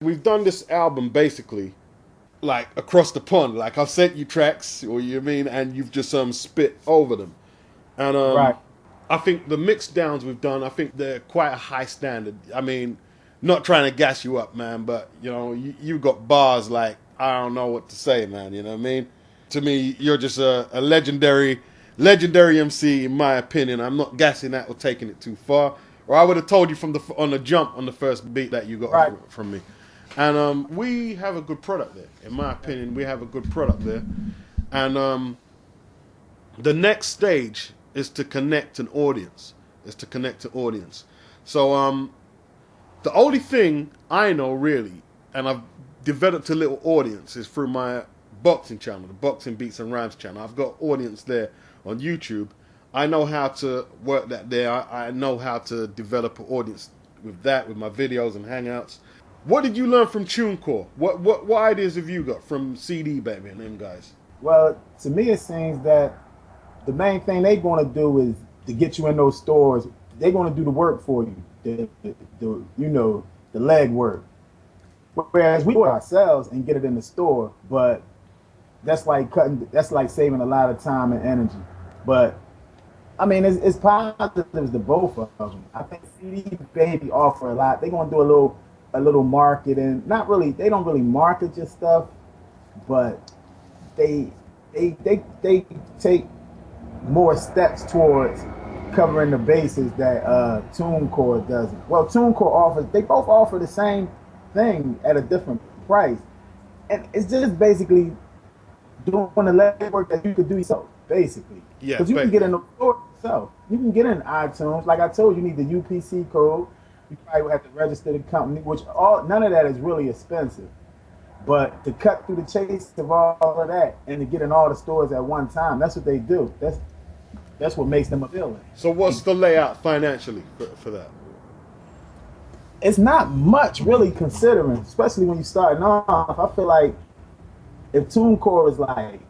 we've done this album basically like across the pond. Like I've sent you tracks, or you mean, and you've just spit over them. And Right. I think the mix downs we've done, I think they're quite a high standard. I mean, not trying to gas you up, man, but you know, you got bars like I don't know what to say, man. You know what I mean? To me, you're just a legendary MC, in my opinion. I'm not gassing that or taking it too far. Or I would have told you from on the jump on the first beat that you got Right. from me. And we have a good product there. In my opinion, we have a good product there. And the next stage is to connect an audience. Is to connect an audience. So the only thing I know really, and I've developed a little audience, is through my boxing channel, the Boxing Beats and Rhymes channel. I've got audience there on YouTube. I know how to work that there. I know how to develop an audience with that, with my videos and hangouts. What did you learn from TuneCore? What ideas have you got from CD Baby and them guys? Well, to me, it seems that the main thing they're going to do is to get you in those stores. They're going to do the work for you, the leg work. Whereas we do it ourselves and get it in the store, but that's like cutting. That's like saving a lot of time and energy. But I mean, it's positives to both of them. I think CD Baby offer a lot. They're going to do a little marketing. Not really. They don't really market your stuff, but they take more steps towards covering the bases that TuneCore doesn't. Well, TuneCore offers. They both offer the same thing at a different price, and it's just basically doing the legwork that you could do yourself, basically. Yeah, Because you can get in the store yourself. You can get in iTunes. Like I told you, you need the UPC code. You probably would have to register the company, which none of that is really expensive. But to cut through the chase of all of that and to get in all the stores at one time, that's what they do. That's what makes them appealing. So what's the layout financially for that? It's not much really considering, especially when you're starting off. I feel like if TuneCore is like,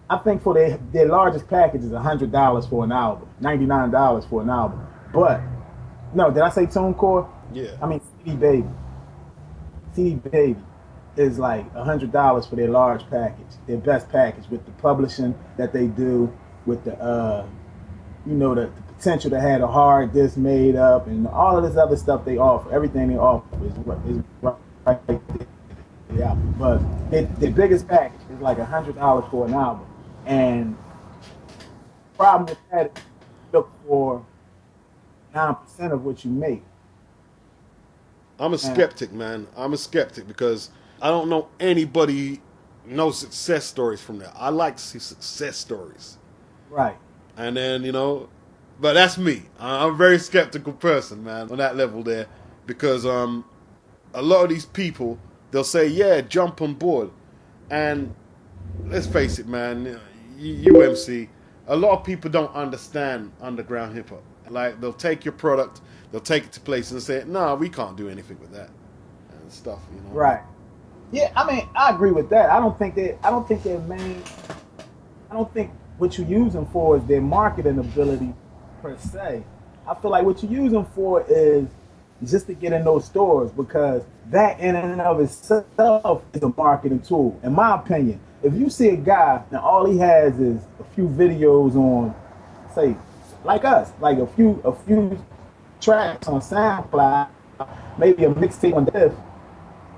I think for their largest package is $100 for an album, $99 for an album. But no, did I say TuneCore? Yeah. I mean CD Baby. CD Baby is like $100 for their large package, their best package, with the publishing that they do, with the the potential to have a hard disk made up and all of this other stuff they offer. Everything they offer is right there. Yeah, but the biggest package is like $100 for an album, and the problem with that is you look for 9% of what you make. I'm a skeptic, man. I'm a skeptic because I don't know anybody no success stories from there. I like to see success stories. Right. And then, but that's me. I'm a very skeptical person, man, on that level there. Because a lot of these people, they'll say, yeah, jump on board. And let's face it, man, you MC, a lot of people don't understand underground hip hop. Like, they'll take your product, they'll take it to places and say, nah, we can't do anything with that. And stuff. Right. Yeah, I mean, I agree with that. I don't think what you use them for is their marketing ability per se. I feel like what you use them for is just to get in those stores, because that in and of itself is a marketing tool. In my opinion, if you see a guy and all he has is a few videos on, say, like us, like a few tracks on SoundCloud, maybe a mixtape on this,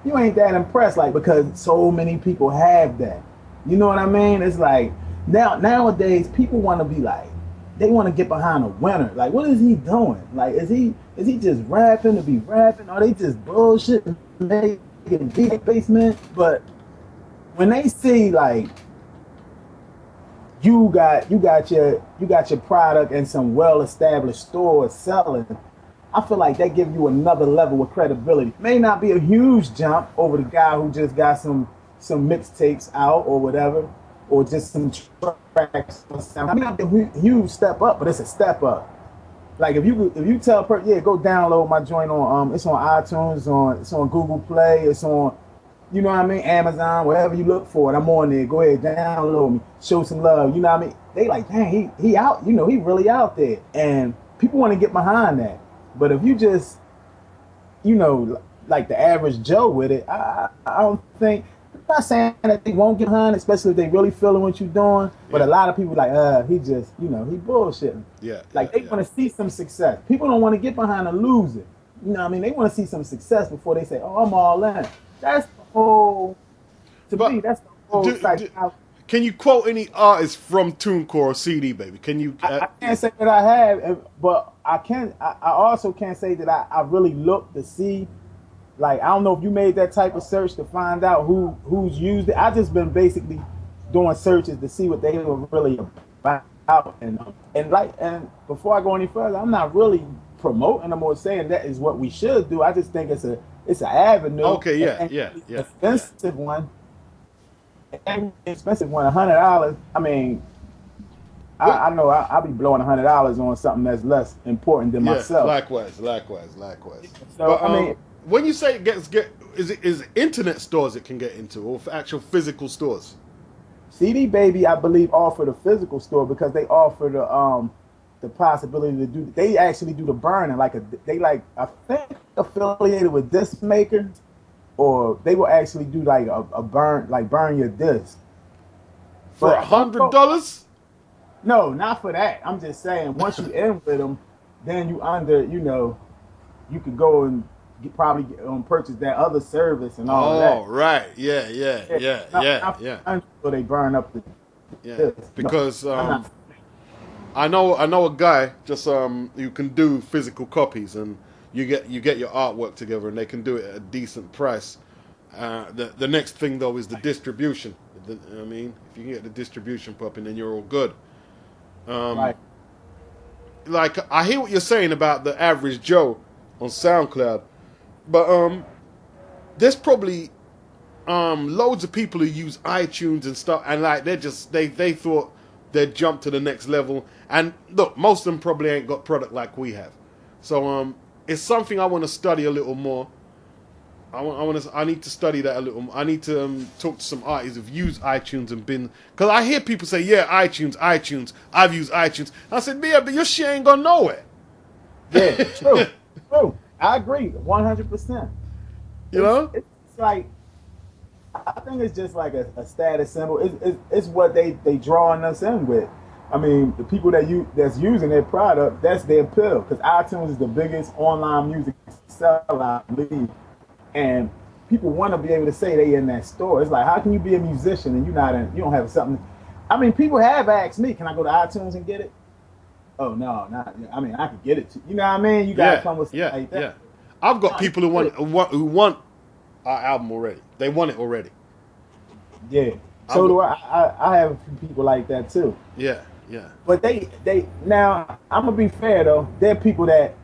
you ain't that impressed, like, because so many people have that. You know what I mean? It's like nowadays people want to be like, they want to get behind a winner. Like, what is he doing? Like, is he just rapping to be rapping? Or they just bullshit making beat basement? But when they see like you got your product in some well-established stores selling, I feel like that gives you another level of credibility. May not be a huge jump over the guy who just got some mixtapes out or whatever, or just some tracks. I mean, not a huge step up, but it's a step up. Like if you tell a person, yeah, go download my joint on it's on iTunes, it's on Google Play, it's on, you know what I mean, Amazon, wherever you look for it, I'm on there. Go ahead, download me, show some love. You know what I mean? They like, dang, he out. He really out there, and people want to get behind that. But if you just, like the average Joe with it, I don't think. I'm not saying that they won't get behind, especially if they really feeling what you're doing. But Yeah. a lot of people like, he just, he bullshitting. Yeah. Like they want to see some success. People don't want to get behind a loser. You know what I mean? They want to see some success before they say, "Oh, I'm all in." That's the whole. To me, But that's the whole do, do, psychology. can you quote any artists from TuneCore or CD Baby? Can you? I can't say that I have, but I can. I also can't say that I really looked to see. Like I don't know if you made that type of search to find out who's used it. I just been basically doing searches to see what they were really about, and before I go any further, I'm not really promoting them or saying that is what we should do. I just think it's an avenue. Okay, yeah, and yeah, yeah, expensive one, an expensive one, $100. I mean, I know I'll be blowing $100 on something that's less important than myself. Likewise. So But I mean, when you say is it internet stores it can get into, or for actual physical stores? CD Baby, I believe, offer the physical store because they offer the possibility to do. They actually do the burning, I think affiliated with Disc Maker, or they will actually do like a burn, like burn your disc For $100? No, not for that. I'm just saying once you in with them, then you you could go and probably purchase that other service and all of that. Oh, right. Yeah. So they burn up the disc. Because No, I know a guy just who can do physical copies, and you get your artwork together, and they can do it at a decent price. The next thing though is the distribution. I mean, if you can get the distribution popping, then you're all good. right. Like I hear what you're saying about the average Joe on SoundCloud, but there's probably loads of people who use iTunes and stuff, and like they thought they'd jump to the next level. And look, most of them probably ain't got product like we have. So it's something I want to study a little more. I need to study that a little. I need to talk to some artists who've used iTunes and been, because I hear people say, yeah, iTunes. I've used iTunes. I said, yeah, but your shit ain't gone nowhere. Yeah, true. I agree, 100%. You know, it's like I think it's just like a status symbol. It's what they drawing us in with. I mean, the people that's using their product, that's their pill. Because iTunes is the biggest online music seller, I believe, and people want to be able to say they in that store. It's like, how can you be a musician and you don't have something? I mean, people have asked me, can I go to iTunes and get it? Oh no, not. I mean, I could get it. You know what I mean? You gotta come with something like that. Yeah. I've got people who want our album already. They want it already. Yeah. So do I. I have a few people like that too. Yeah. But they now I'm gonna be fair though. They're people that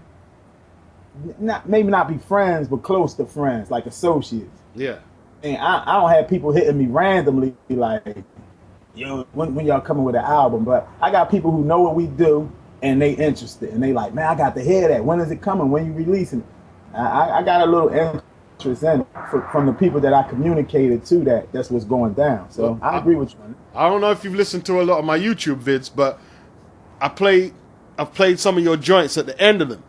maybe not be friends, but close to friends, like associates. Yeah. And I don't have people hitting me randomly like, yo, when y'all coming with an album. But I got people who know what we do and they interested and they like, man, I got to hear that. When is it coming? When you releasing it? I got a little interest in it from the people that I communicated to that's what's going down. So I agree with you. I don't know if you've listened to a lot of my YouTube vids, but I've played some of your joints at the end of them,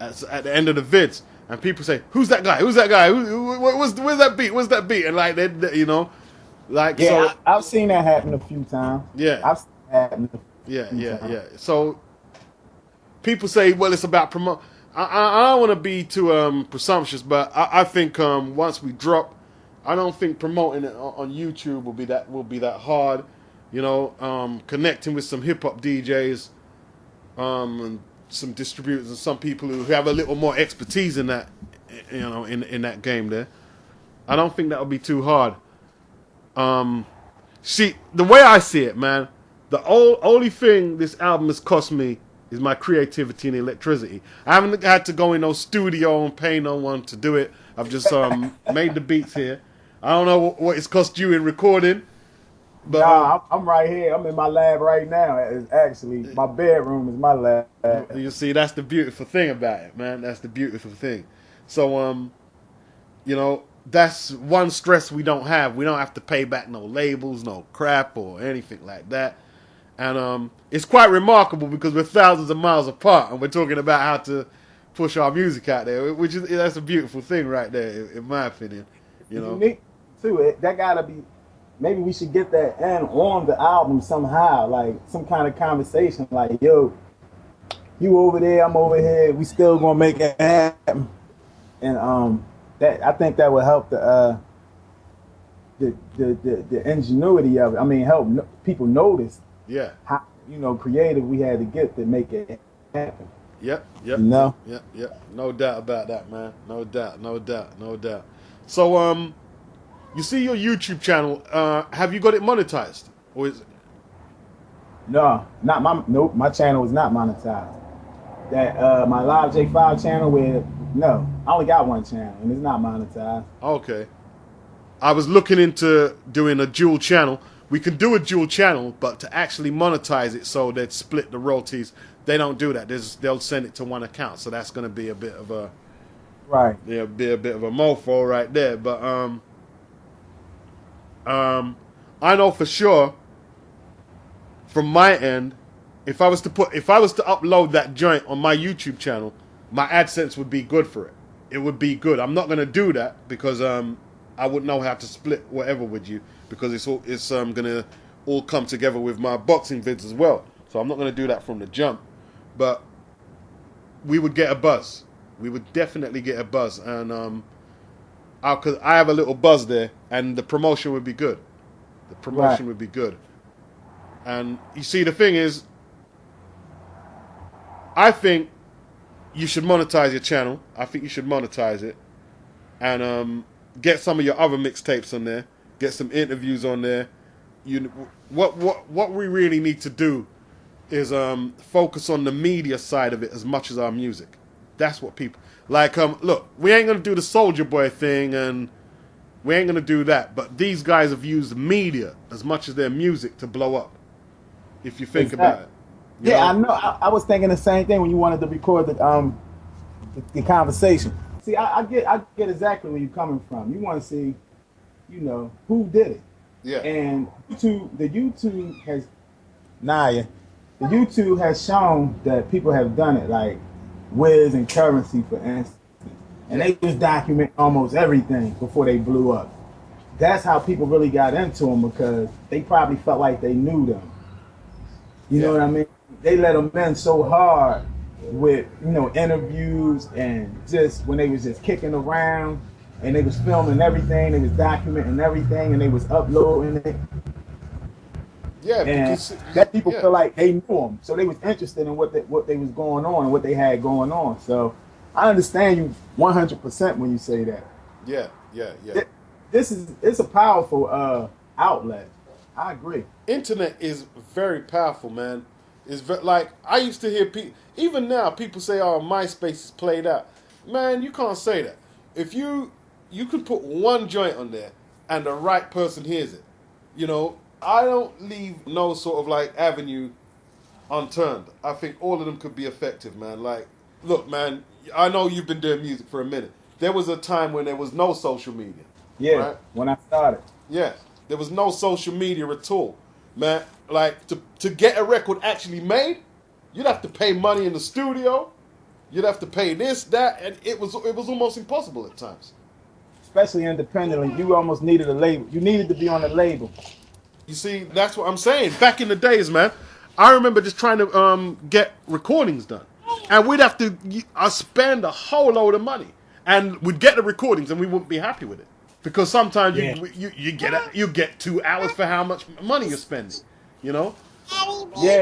at the end of the vids, and people say, "Who's that guy? Who's that guy? Where's that beat? Where's that beat?" And like you know, like yeah, so. I've seen that happen a few times. Yeah, I've seen that happen. Yeah. So people say, "Well, it's about promote." I don't want to be too presumptuous, but I think once we drop, I don't think promoting it on YouTube will be that hard. You know, connecting with some hip hop DJs, and some distributors and some people who have a little more expertise in that, you know, in that game there. I don't think that would be too hard. See, the way I see it, man, the only thing this album has cost me is my creativity and electricity. I haven't had to go in no studio and pay no one to do it. I've just made the beats here. I don't know what it's cost you in recording. But nah, I'm right here. I'm in my lab right now. It's actually my bedroom is my lab. You see, that's the beautiful thing about it, man. That's the beautiful thing. So, you know, that's one stress we don't have. We don't have to pay back no labels, no crap, or anything like that. And it's quite remarkable because we're thousands of miles apart, and we're talking about how to push our music out there, which is that's a beautiful thing right there, in my opinion. You It's know. unique too. That gotta be. Maybe we should get that in on the album somehow, like some kind of conversation, like, yo, you over there, I'm over here, we still gonna make it happen. And that I think that would help the ingenuity of it. I mean, help people notice Yeah. how creative we had to get to make it happen. Yep. You know? Yep. No doubt about that, man. No doubt. So, you see your YouTube channel. Have you got it monetized, or is it? No, not my nope. My channel is not monetized. That my Live J5 channel with no, I only got one channel and it's not monetized. Okay. I was looking into doing a dual channel. We can do a dual channel, but to actually monetize it so they'd split the royalties, they don't do that. They'll send it to one account, so that's going to be a bit of a right. Yeah, be a bit of a mofo right there. But I know for sure from my end, if I was to upload that joint on my YouTube channel, my AdSense would be good for it. It would be good. I'm not going to do that because I wouldn't know how to split whatever with you, because it's going to all come together with my boxing vids as well. So I'm not going to do that from the jump. But we would get a buzz. We would definitely get a buzz, and cause I have a little buzz there, and the promotion would be good. The promotion would be good. And you see, the thing is, I think you should monetize your channel. I think you should monetize it, and get some of your other mixtapes on there. Get some interviews on there. What we really need to do is focus on the media side of it as much as our music. That's what people like. Look, we ain't gonna do the Soldier Boy thing, and we ain't gonna do that. But these guys have used media as much as their music to blow up. If you think about it. Yeah, I know. I was thinking the same thing when you wanted to record the conversation. See, I get exactly where you're coming from. You want to see, who did it. Yeah. And the YouTube has shown that people have done it, like Wiz and Currency, for instance. And they just document almost everything before they blew up. That's how people really got into them, because they probably felt like they knew them. You know what I mean? They let them in so hard with, interviews, and just when they was just kicking around, and they was filming everything, they was documenting everything, and they was uploading it. Yeah, and that people feel like they knew them, so they was interested in what they was going on and what they had going on. So I understand you 100% when you say that. Yeah. It's a powerful outlet. I agree. Internet is very powerful, man. Like, I used to hear people, even now, people say, "Oh, MySpace is played out." Man, you can't say that. If you could put one joint on there, and the right person hears it, I don't leave no sort of like avenue unturned. I think all of them could be effective, man. Like, look, man, I know you've been doing music for a minute. There was a time when there was no social media. Yeah, right? When I started. Yeah, there was no social media at all, man. Like, to get a record actually made, you'd have to pay money in the studio. You'd have to pay this, that, and it was almost impossible at times. Especially independently, you almost needed a label. You needed to be on a label. You see, that's what I'm saying. Back in the days, man, I remember just trying to get recordings done, and we'd have to spend a whole load of money, and we'd get the recordings, and we wouldn't be happy with it, because sometimes you get 2 hours for how much money you're spending, Yeah,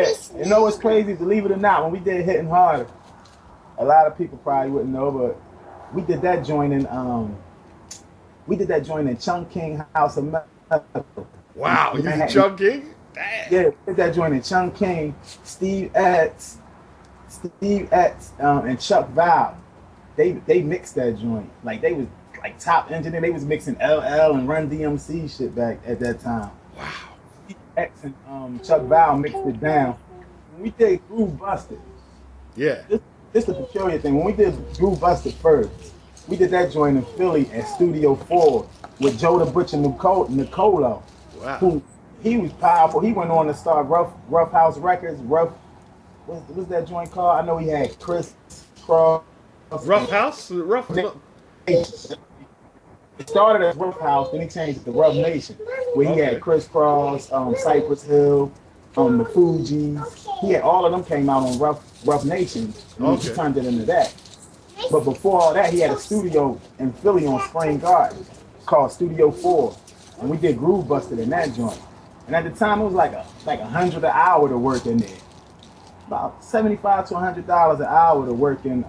it's crazy, believe it or not. When we did Hitting Harder, a lot of people probably wouldn't know, but we did that joint in Chung King House of Metal. Wow, you did Chung King? Damn. Yeah, we did that joint in Chung King, Steve X, and Chuck Val. They mixed that joint. Like, they was like top engineer. They was mixing LL and Run DMC shit back at that time. Wow. Steve X and Chuck Val mixed it down. When we did Groove Busted. Yeah. This is the peculiar thing. When we did Groove Busted first, we did that joint in Philly at Studio 4 with Joe the Butcher Nicolo. Wow. Who, he was powerful. He went on to start Rough House Records. What's that joint called? I know he had Chris Cross, Rough House? Rough. No. It started as Rough House, then he changed it to Rough Nation, where he had Okay. Crisscross, Cypress Hill, the Fugees. He had all of them came out on Rough Nation, and he Okay. turned it into that. But before all that, he had a studio in Philly on Spring Garden called Studio 4, and we did Groove Busted in that joint. And at the time, it was like $100 an hour to work in there, about $75 to $100 an hour to work in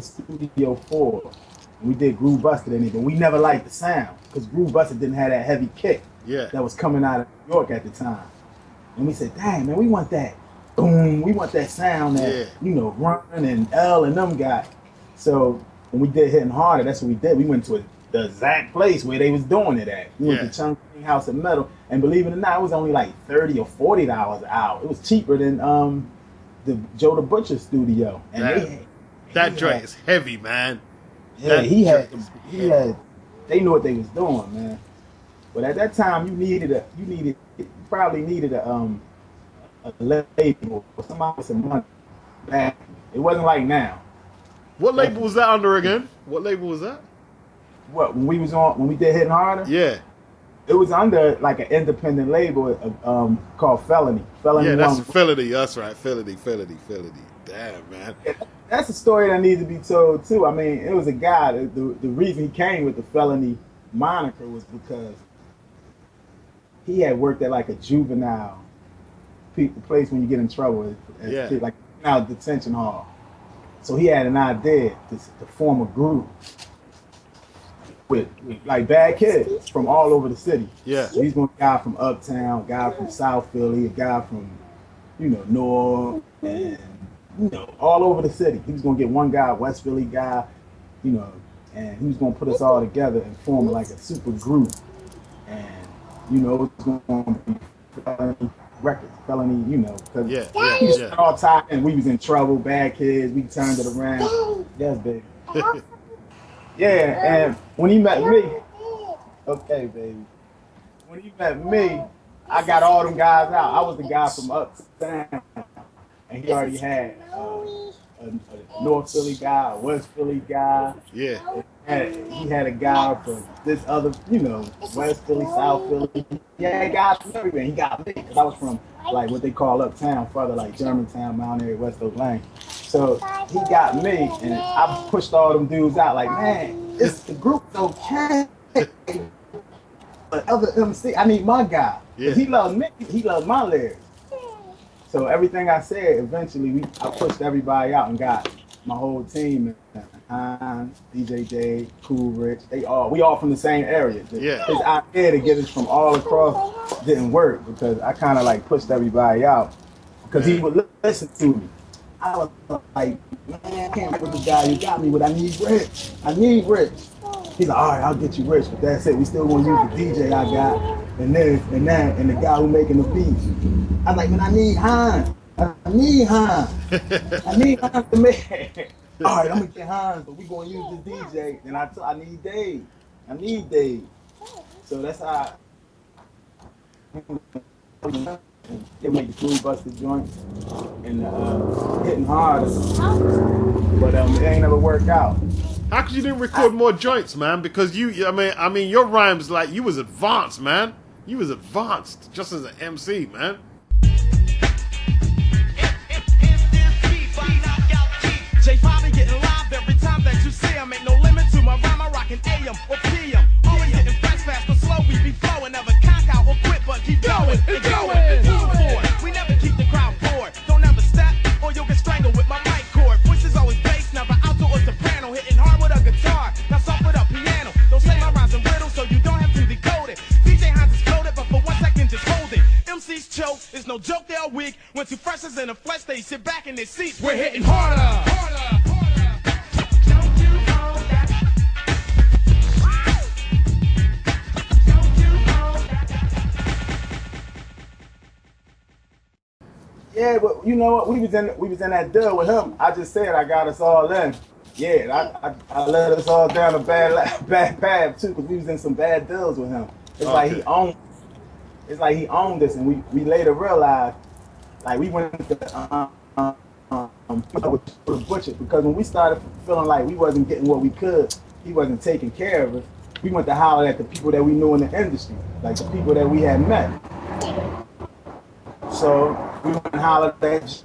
Studio 4. And we did Groove Busted in it, but we never liked the sound because Groove Busted didn't have that heavy kick Yeah. that was coming out of New York at the time. And we said, dang, man, we want that boom, we want that sound that, Run and L and them got. So when we did Hitting Harder, that's what we did. We went to the exact place where they was doing it at. We went to Chung House of Metal, and believe it or not, it was only like $30 or $40 an hour. It was cheaper than the Joe the Butcher studio. And that joint is heavy, man. Yeah, he had. They knew what they was doing, man. But at that time, you probably needed a label or somebody with some money back. It wasn't like now. What label was that under again? What label was that? What, when we did Hitting Harder? Yeah. It was under like an independent label called Felony. Yeah, that's Felony. That's right. Felony. Damn, man. Yeah, that's a story that needs to be told too. I mean, it was a guy. The reason he came with the Felony moniker was because he had worked at like a juvenile place when you get in trouble, like now detention hall. So he had an idea to form a group with like bad kids from all over the city. Yeah. So he's going to guy from Uptown, a guy from South Philly, a guy from North, and all over the city. He was going to get one guy, West Philly guy, and he was going to put us all together and form like a super group. And it was going to be Felony Records, Felony, because he was all tied and we was in trouble, bad kids. We turned it around. Yes, baby. Yeah, and when he met me, okay, baby. When he met me, I got all them guys out. I was the guy from Uptown, and he already had a North Philly guy, a West Philly guy. Yeah. He had a guy from this other, West Philly, South Philly. He had guys from everywhere. He got me because I was from like what they call Uptown, further like Germantown, Mount Airy, West Oak Lane. So he got me, and I pushed all them dudes out. Like, man, the group's okay. But other MC, I need my guy. Yeah. He loves me. He loves my lyrics. So everything I said, eventually I pushed everybody out and got my whole team. DJ Dave, Cool Rich, we all from the same area. His idea to get us from all across didn't work because I kind of like pushed everybody out because he would listen to me. I was like, man, I can't work with this guy. You got me, but I need Rich. He's like, all right, I'll get you Rich, but that's it. We still gonna use the DJ I got and this and that and the guy who making the beats. I'm like, man, I need Hans. I need Hans to make. All right, I'm gonna get Hans, but we gonna use this DJ. And I need Dave. So that's how they make the Groove Busted joint and Hitting Harder. But it ain't never worked out. How could you didn't record more joints, man? Because I mean, your rhymes like you was advanced, man. You was advanced just as an MC, man. J5 getting live every time that you see him. Ain't no limit to my rhyme. I rockin' AM or PM. Always hitting fast or slow. We be flowing. Never cock out or quit, but keep going and going. Move forward. We never keep the crowd bored. Don't ever step or you'll get strangled with my mic cord. Voice is always bass, never alto or soprano. Hitting hard with a guitar, now soft with a piano. Don't say my rhymes in riddles, so you don't have to decode it. DJ Hans is coded, but for 1 second just hold it. MC's choke is no joke, they are weak. When two freshers in the flesh, they sit back in their seats. We're hitting harder. Yeah, but you know what? We was in that deal with him. I just said I got us all in. Yeah, I led us all down a bad path too, because we was in some bad deals with him. It's like he owned. It's like he owned us, and we later realized, like we went to with the butcher, because when we started feeling like we wasn't getting what we could, he wasn't taking care of us. We went to holler at the people that we knew in the industry, like the people that we had met. So we went and hollered at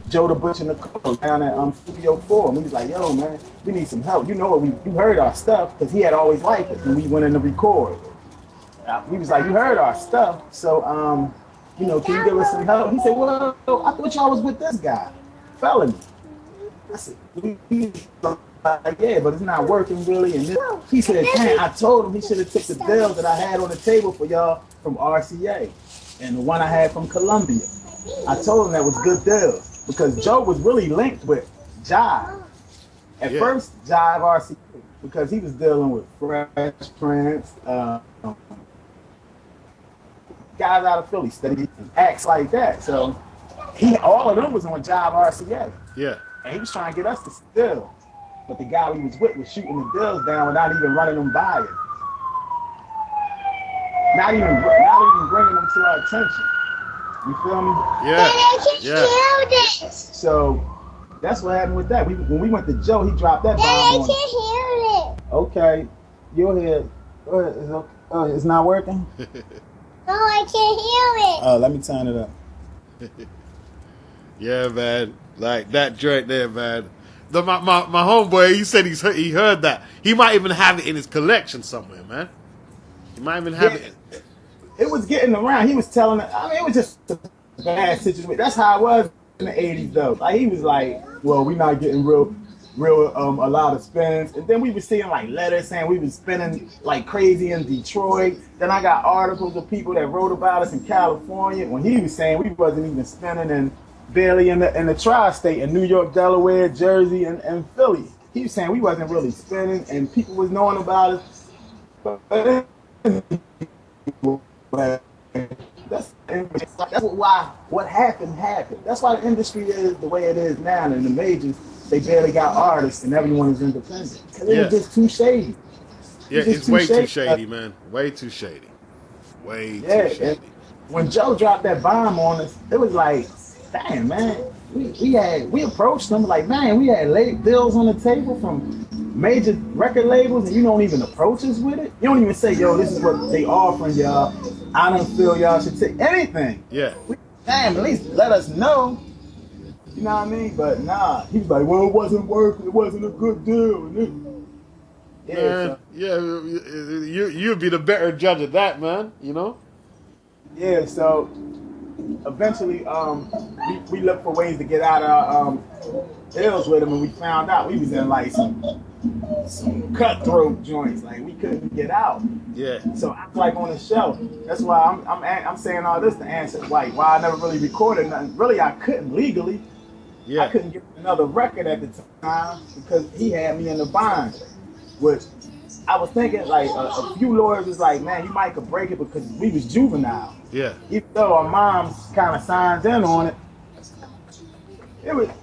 Joe the Butcher Nicole down at Studio 4. And we was like, yo, man, we need some help. You know what? You heard our stuff, because he had always liked it when we went in to record. We was like, you heard our stuff, so, you know, can you give us some help? He said, well, I thought y'all was with this guy, Felony. I said, like, yeah, but it's not working really. And then he said, man, I told him he should have took the deals that I had on the table for y'all from RCA and the one I had from Columbia. I told him that was good deals, because Joe was really linked with Jive. At first, Jive RCA, because he was dealing with Fresh Prince, guys out of Philly, steady acts like that. So all of them was on Jive RCA. Yeah. And he was trying to get us to steal. But the guy we was with was shooting the deals down without even running them by us. Not even bringing them to our attention. You feel me? Yeah. So that's what happened with that. When we went to Joe, he dropped that bomb on us. I can't hear it. Okay. You'll hear it. It's not working? No, I can't hear it. Oh, let me turn it up. Yeah, man. Like that joint there, man. My homeboy, he said he heard that. He might even have it in his collection somewhere, man. He might even have it. It was getting around. He was telling it. I mean, it was just a bad situation. That's how it was in the 80s, though. Like, he was like, well, we not getting real a lot of spins. And then we were seeing like letters saying we was spinning like crazy in Detroit. Then I got articles of people that wrote about us in California when he was saying we wasn't even spinning and barely in the tri-state in New York, Delaware, Jersey, and Philly. He was saying we wasn't really spinning and people was knowing about us. But that's why what happened. That's why the industry is the way it is now, and the majors, they barely got artists and everyone is independent. Because it was just too shady. Yeah, it's way too shady, man. Way too shady. Way too shady. When Joe dropped that bomb on us, it was like, damn, man. We approached them like, man, we had deals on the table from major record labels, and you don't even approach us with it. You don't even say, yo, this is what they offering y'all. I don't feel y'all should take anything. Yeah. Damn, at least let us know. You know what I mean? But nah, he was like, well, it wasn't working. It wasn't a good deal. Man, you'd be the better judge of that, man. You know? Yeah, so eventually we looked for ways to get out of our deals with him, and we found out we was in like some cutthroat joints, like we couldn't get out. Yeah. So I'm like on the show. That's why I'm saying all this to answer why I never really recorded nothing. Really, I couldn't legally. Yeah. I couldn't get another record at the time because he had me in the bind. Which I was thinking, like a few lawyers was like, man, you might could break it because we was juvenile. Yeah. Even though our moms kind of signed in on it,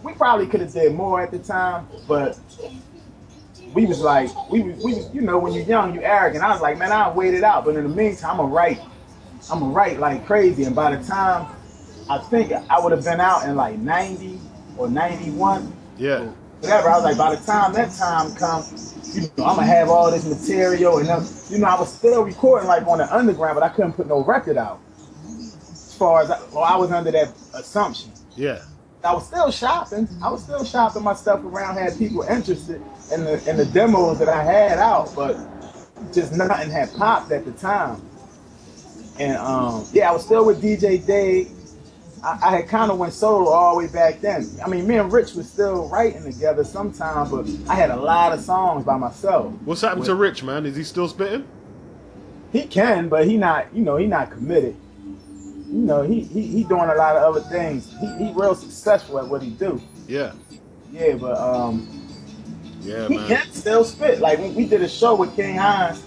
we probably could have did more at the time, but we was like, we was, you know, when you're young, you arrogant. I was like, man, I'll wait it out. But in the meantime, I'm gonna write like crazy. And by the time, I think I would have been out in like 90 or 91. Yeah. Or whatever. I was like, by the time that time comes, you know, I'm gonna have all this material. And you know, I was still recording like on the underground, but I couldn't put no record out. As far as I was under that assumption. Yeah. I was still shopping. My stuff around, had people interested in the demos that I had out, but just nothing had popped at the time. And I was still with DJ Dave. I had kind of went solo all the way back then. I mean, me and Rich was still writing together sometimes, but I had a lot of songs by myself. What's happened to Rich, man? Is he still spitting? He can, but he not committed. You know, he doing a lot of other things. He real successful at what he do. Yeah. Yeah, but yeah, he man. can still spit. Like we did a show with King Hines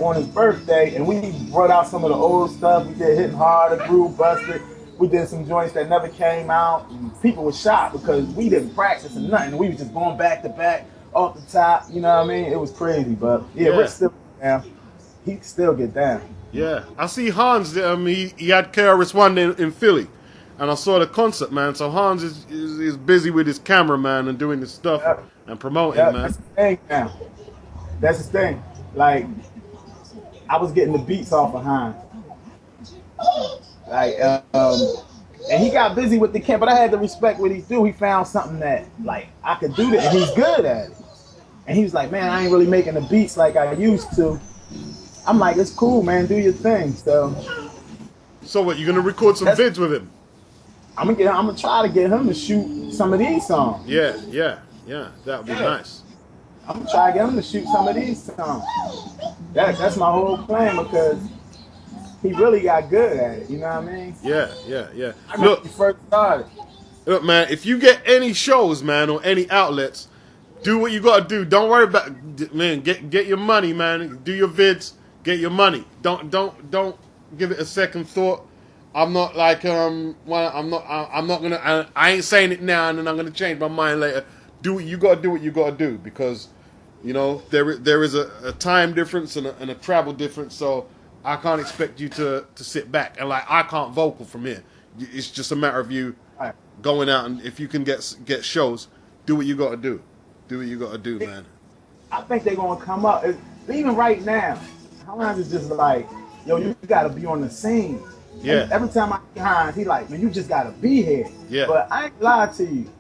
on his birthday, and we brought out some of the old stuff. We did Hitting Hard, Groove Busted. We did some joints that never came out. And people were shocked because we didn't practice or nothing. We was just going back to back off the top. You know what I mean? It was crazy, but Rich still down. He can still get down. Yeah, I see Hans. He had KRS-One in Philly. and I saw the concert, man. So Hans is busy with his cameraman and doing his stuff Yeah, and promoting, yeah, man. that's the thing now. That's the thing. Like, I was getting the beats off of Hines. Like, and he got busy with the camp, but I had to respect what he do. He found something that, like, I could do that, and he's good at it. And he was like, man, I ain't really making the beats like I used to. I'm like, it's cool, man. Do your thing. So what, you gonna record some vids with him? I'm gonna try to get him to shoot some of these songs. Yeah. That would be Yeah. nice. I'm gonna try to get him to shoot some of these songs. That's my whole plan because he really got good at it. You know what I mean? Yeah. I remember when he first started. Look, man, if you get any shows, man, or any outlets, do what you gotta do. Don't worry about, man. Get your money, man. Do your vids. Get your money. Don't give it a second thought. I'm not like I'm not gonna. I ain't saying it now, and then I'm gonna change my mind later. Do what you gotta do. What you gotta do, because you know there is a time difference and a travel difference. So I can't expect you to sit back and like I can't vocal from here. It's just a matter of you Right. going out, and if you can get shows, do what you got to do. Do what you got to do, man. I think they're gonna come up. Even right now, Hines is just like, yo, you gotta be on the scene. Yeah. And every time I see Hines, he like, man, you just gotta be here. Yeah. But I ain't lie to you.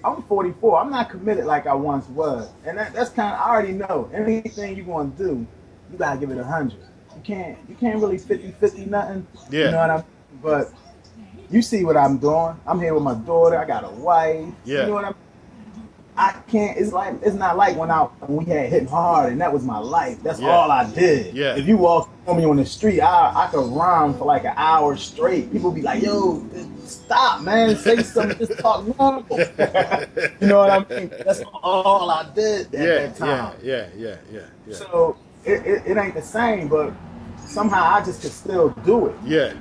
I'm 44. I'm not committed like I once was, and that's kind of I already know. Anything you gonna do, you gotta give it 100. You can't really 50-50 nothing. Yeah. You know what I mean? But you see what I'm doing. I'm here with my daughter. I got a wife. Yeah. You know what I mean? I can't. It's not like when we had Hitting Hard and that was my life. That's Yeah. all I did. Yeah. If you walk on me on the street, I could rhyme for like an hour straight. People be like, "Yo, stop, man! Say something. Just talk normal." You know what I mean? That's all I did at that time. Yeah. So it ain't the same, but somehow I just could still do it. Yeah.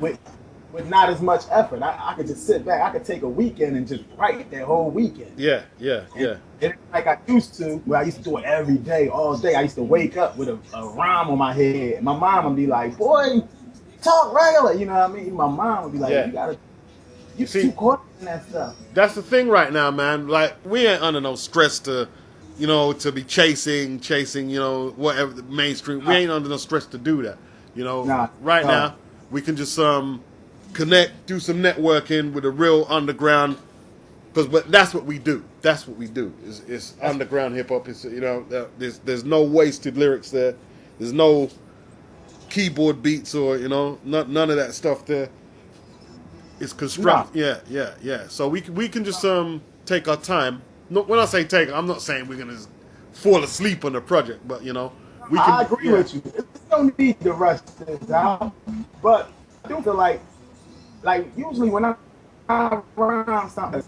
With not as much effort. I could just sit back. I could take a weekend and just write that whole weekend. Yeah. It ain't like I used to, where I used to do it every day, all day. I used to wake up with a rhyme on my head. My mom would be like, boy, talk regular. You know what I mean? My mom would be like, Yeah. you See- too caught in that stuff. That's the thing right now, man. Like we ain't under no stress to be chasing, whatever the mainstream. We ain't under no stress to do that. Right now we can just connect, do some networking with a real underground, because that's what we do. That's what we do. It's underground hip hop. It's there's no wasted lyrics there. There's no keyboard beats or none of that stuff there. It's constructed. Yeah. So we can just take our time. No, when I say take, I'm not saying we're gonna just fall asleep on the project, but we can. I agree with you. You don't need to rush this out, but I do feel like usually when I rhyme something,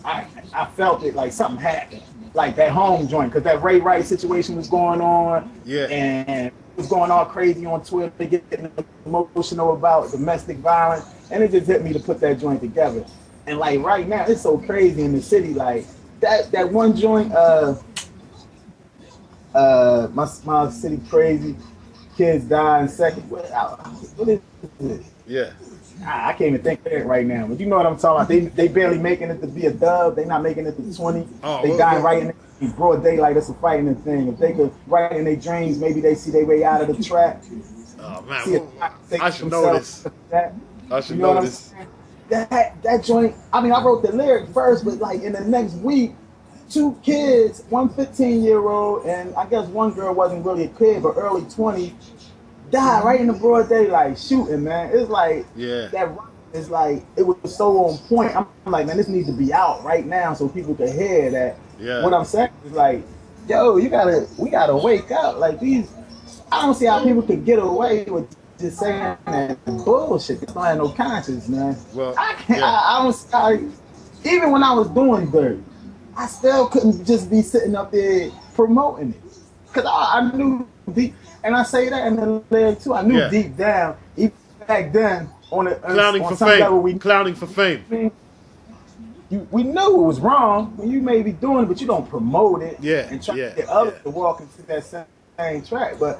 I felt it like something happened, like that home joint, because that Ray Rice situation was going on, and it was going all crazy on Twitter, getting emotional about domestic violence, and it just hit me to put that joint together. And like right now, it's so crazy in the city, like that one joint, my city crazy, kids die in seconds. What is it? Yeah. I can't even think of it right now, but you know what I'm talking about. They barely making it to be a dub. They not making it to 20. They dying right in broad daylight. That's a fighting thing. If they could write in their dreams, maybe they see their way out of the trap. Oh man, I should know this. I should know this. That joint. I mean, I wrote the lyric first, but like in the next week, 2 kids, one 15-year-old, and I guess one girl wasn't really a kid, but early 20s. Died right in the broad daylight shooting, man. It's like that. It's like it was so on point. I'm like, man, this needs to be out right now so people can hear that. Yeah. What I'm saying is like, yo, we gotta wake up. Like these, I don't see how people could get away with just saying that bullshit. It's not no conscience, man. Well, I can't. I don't. Even when I was doing dirt, I still couldn't just be sitting up there promoting it because I knew deep. And I say that in the lyric too. I knew deep down, even back then, clowning for some fame. level, Clowning for fame. We knew it was wrong when you may be doing it, but you don't promote it and try to get others to walk into that same track. But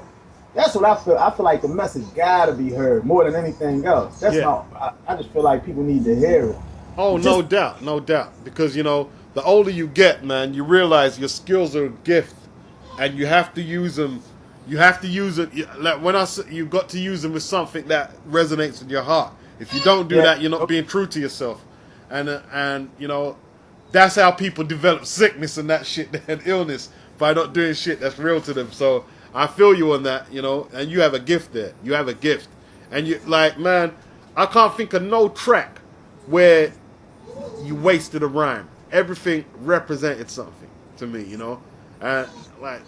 That's what I feel. I feel like the message gotta be heard more than anything else. That's Yeah. not. I just feel like people need to hear it. Oh, no doubt, no doubt. Because the older you get, man, you realize your skills are a gift, and you have to use them. You have to use it. Like when I say you got to use them with something that resonates with your heart. If you don't do Yeah. that, you're not being true to yourself, and that's how people develop sickness and that shit and illness by not doing shit that's real to them. So I feel you on that, and you have a gift there. You have a gift, and you like, man, I can't think of no track where you wasted a rhyme. Everything represented something to me, and like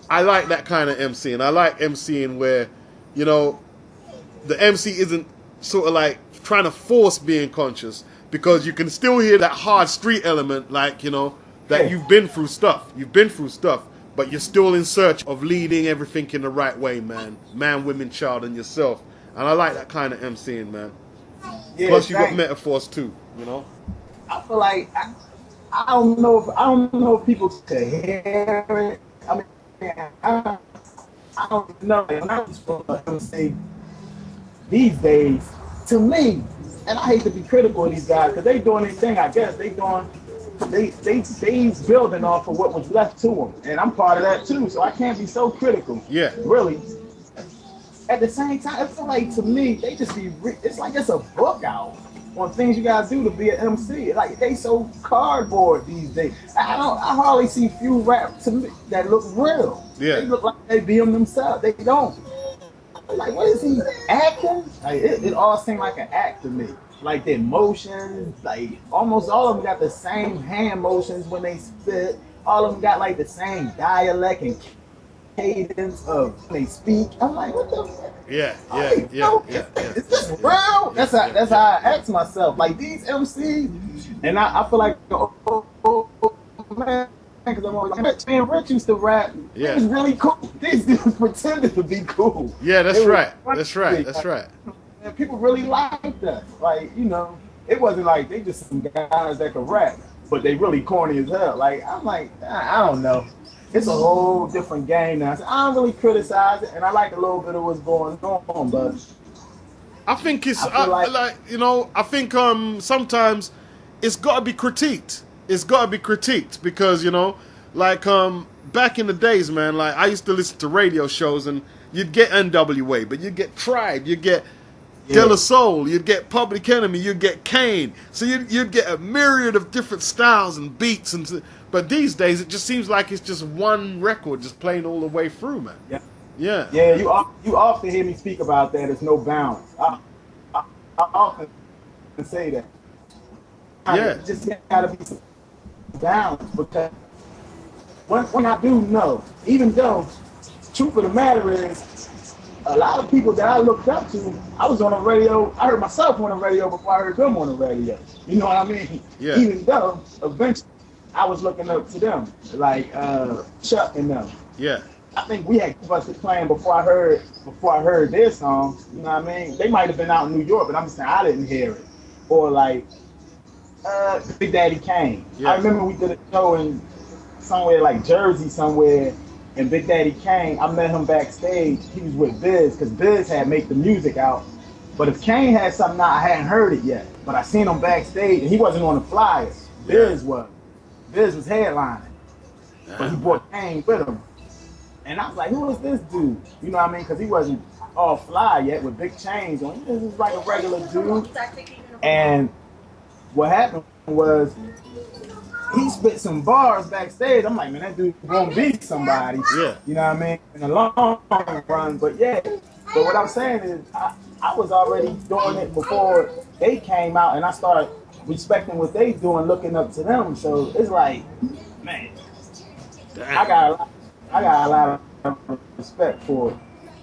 I like that kind of MC, and I like MCing where, the MC isn't sort of like trying to force being conscious, because you can still hear that hard street element, like, that you've been through stuff, but you're still in search of leading everything in the right way, man, women, child, and yourself. And I like that kind of MCing, man. Yeah, Plus you got metaphors too, I feel like I don't know if people can hear it. I mean, I don't know. When I was from MC these days, to me, and I hate to be critical of these guys because they doing their thing. I guess they building off of what was left to them, and I'm part of that too. So I can't be so critical. Yeah. Really. At the same time, it feel like to me they just be. It's like it's a book out on things you gotta do to be an MC. Like they so cardboard these days. I hardly see few rap to me that look real. Yeah. They look like they be them themselves. They don't. Like, what is he acting? Like it all seemed like an act to me. Like their motions, like almost all of them got the same hand motions when they spit. All of them got like the same dialect and cadence of when they speak. I'm like, what the? Yeah. Is this real? That's how I ask myself. Like these MCs, and I feel like, oh man, because I'm always like, man, Rich used to rap. Yeah. It was really cool. These dudes pretended to be cool. Yeah, that's It was right. funny. That's right. That's right. And people really liked us. Like, it wasn't like they just some guys that could rap, but they really corny as hell. Like, I'm like, I don't know. It's a whole different game now. So I don't really criticize it, and I like a little bit of what's going on, but I think it's I feel I think sometimes it's got to be critiqued. It's got to be critiqued because back in the days, man, like I used to listen to radio shows and you'd get NWA, but you'd get Tribe, you'd get De La Soul, you'd get Public Enemy, you'd get Kane. So you'd get a myriad of different styles and beats but these days it just seems like it's just one record just playing all the way through, man. Yeah. Yeah, you often hear me speak about that. There's no balance. I often say that. Yeah. It just gotta be some balance because when I do know, even though truth of the matter is, a lot of people that I looked up to, I was on the radio. I heard myself on the radio before I heard them on the radio. You know what I mean? Yeah. Even though eventually I was looking up to them, like Chuck and them. Yeah. I think we had busted playing before I heard their songs. You know what I mean? They might have been out in New York, but I'm just saying I didn't hear it. Or like Big Daddy Kane. Yeah. I remember we did a show in somewhere like Jersey somewhere, and Big Daddy Kane, I met him backstage. He was with Biz, because Biz had Make the Music out. But if Kane had something out, I hadn't heard it yet. But I seen him backstage, and he wasn't on the flyers. Biz was. Biz was headlining. But he brought Kane with him. And I was like, who is this dude? You know what I mean? Because he wasn't all fly yet with big chains on. This is like a regular dude. And what happened was he spit some bars backstage. I'm like, man, that dude gonna be somebody. Yeah. You know what I mean? In the long run. But yeah. But what I'm saying is I was already doing it before they came out, and I started respecting what they doing, looking up to them. So it's like, man, I got a lot of respect for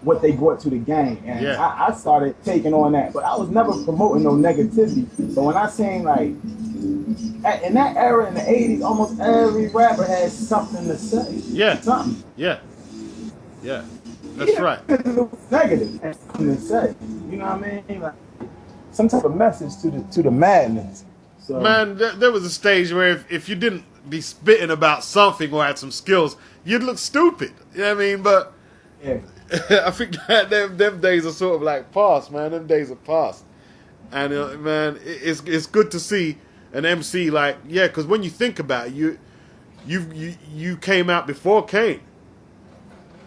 what they brought to the game, and I started taking on that. But I was never promoting no negativity. So when I seen like in that era in the '80s, almost every rapper had something to say. Yeah. Something. Yeah. That's right. It was negative and something to say. You know what I mean? Like some type of message to the madness. So, man, there was a stage where if you didn't be spitting about something or had some skills, you'd look stupid. You know what I mean? But Yeah. I think that them days are sort of like past, man. Them days are past, and man, it's good to see an MC like because when you think about it, you came out before Kane.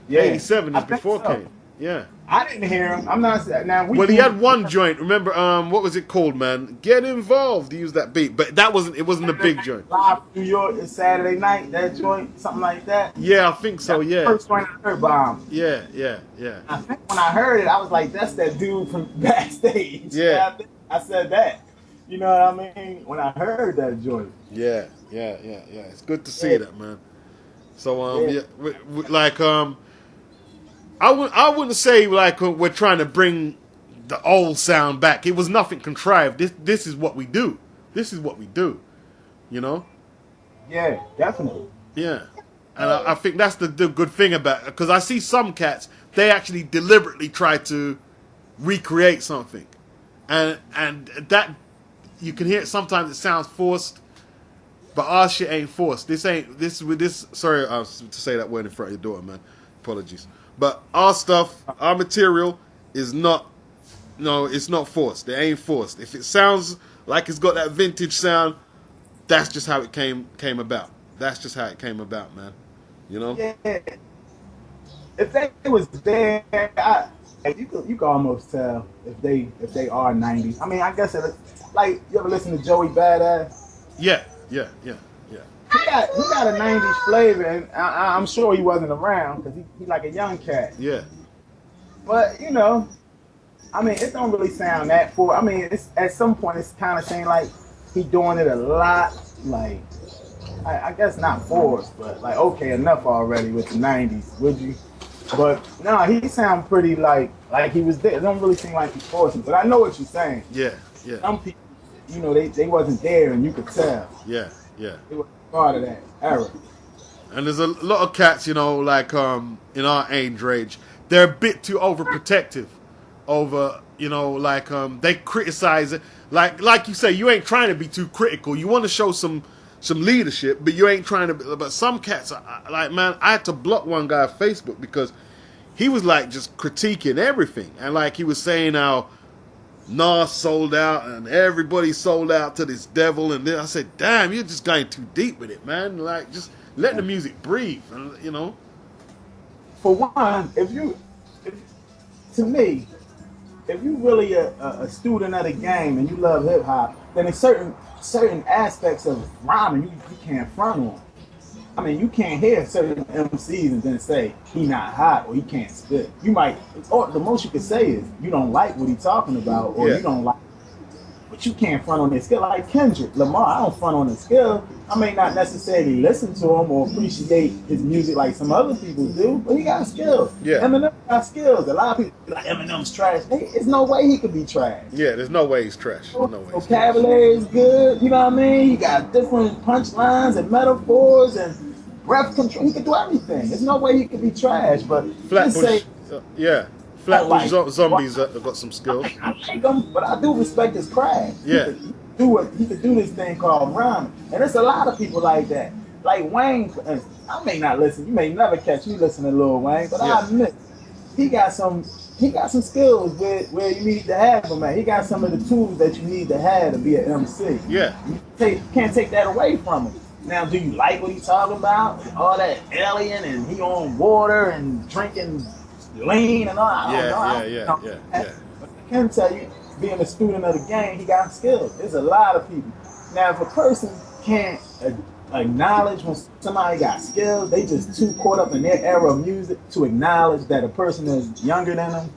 Yeah. 87 I is think before so. Kane. Yeah. I didn't hear him. I'm not now. Well, he had one joint. Remember, what was it called, man? Get Involved. He used that beat, but that wasn't. It wasn't a big joint. Live New York is Saturday night. That joint, something like that. Yeah, I think so. That's the Yeah. first joint I heard by him. Yeah. I think when I heard it, I was like, "That's that dude from backstage." Yeah. I said that. You know what I mean? When I heard that joint. Yeah. It's good to see that, man. So Yeah. like I wouldn't say like we're trying to bring the old sound back. It was nothing contrived. This is what we do. This is what we do. You know? Yeah, definitely. Yeah. And I think that's the good thing about it. Because I see some cats, they actually deliberately try to recreate something. And that, you can hear it sometimes, it sounds forced. But our shit ain't forced. Sorry to say that word in front of your daughter, man. Apologies. But our stuff, our material is not, it's not forced. It ain't forced. If it sounds like it's got that vintage sound, that's just how it came about. That's just how it came about, man. You know? Yeah. If they was there, you could almost tell if they are 90s. I mean, I guess like you ever listen to Joey Badass? Yeah. He got a 90s flavor, and I'm sure he wasn't around because he's like a young cat. Yeah. But I mean, it don't really sound that I mean, it's at some point it's kind of saying like he doing it a lot. Like I guess not forced, but like okay, enough already with the 90s, would you? But no, he sound pretty like he was there. It don't really seem like he's forcing. But I know what you're saying. Yeah. Some people, they wasn't there, and you could tell. Yeah. They were part of that era. And there's a lot of cats, like in our age range, they're a bit too overprotective over, they criticize it. Like you say, you ain't trying to be too critical. You want to show some leadership, but you ain't trying to. But some cats, man, I had to block one guy on Facebook because he was like just critiquing everything, and like he was saying how Nas sold out and everybody sold out to this devil, and then I said, damn, you're just going too deep with it, man. Like just let the music breathe, and For one, if you really a student of the game and you love hip hop, then there's certain aspects of rhyming you can't front on. I mean, you can't hear certain MCs and then say he not hot or he can't spit. You might, or the most you could say is you don't like what he's talking about, or you don't like. But you can't front on his skill. Like Kendrick Lamar, I don't front on his skill. I may not necessarily listen to him or appreciate his music like some other people do, but he got skills. Yeah. Eminem got skills. A lot of people be like Eminem's trash. There's no way he could be trash. Yeah, there's no way he's trash. There's no way. Vocabulary is good. You know what I mean? He got different punchlines and metaphors and breath control. He could do everything. There's no way he could be trash. But Flatbush, Flatbush Zombies have got some skills. I like him, but I do respect his craft. Yeah. He could do this thing called rhyming. And there's a lot of people like that. Like Wayne, for instance. I may not listen. You may never catch me listening to Lil Wayne, but I admit he got some skills where you need to have them at. He got some of the tools that you need to have to be an MC. Yeah. You can't take that away from him. Now, do you like what he's talking about? All that alien and he on water and drinking lean and all. I don't know. But I can tell you, being a student of the game, he got skills. There's a lot of people. Now, if a person can't acknowledge when somebody got skills, they just too caught up in their era of music to acknowledge that a person is younger than them,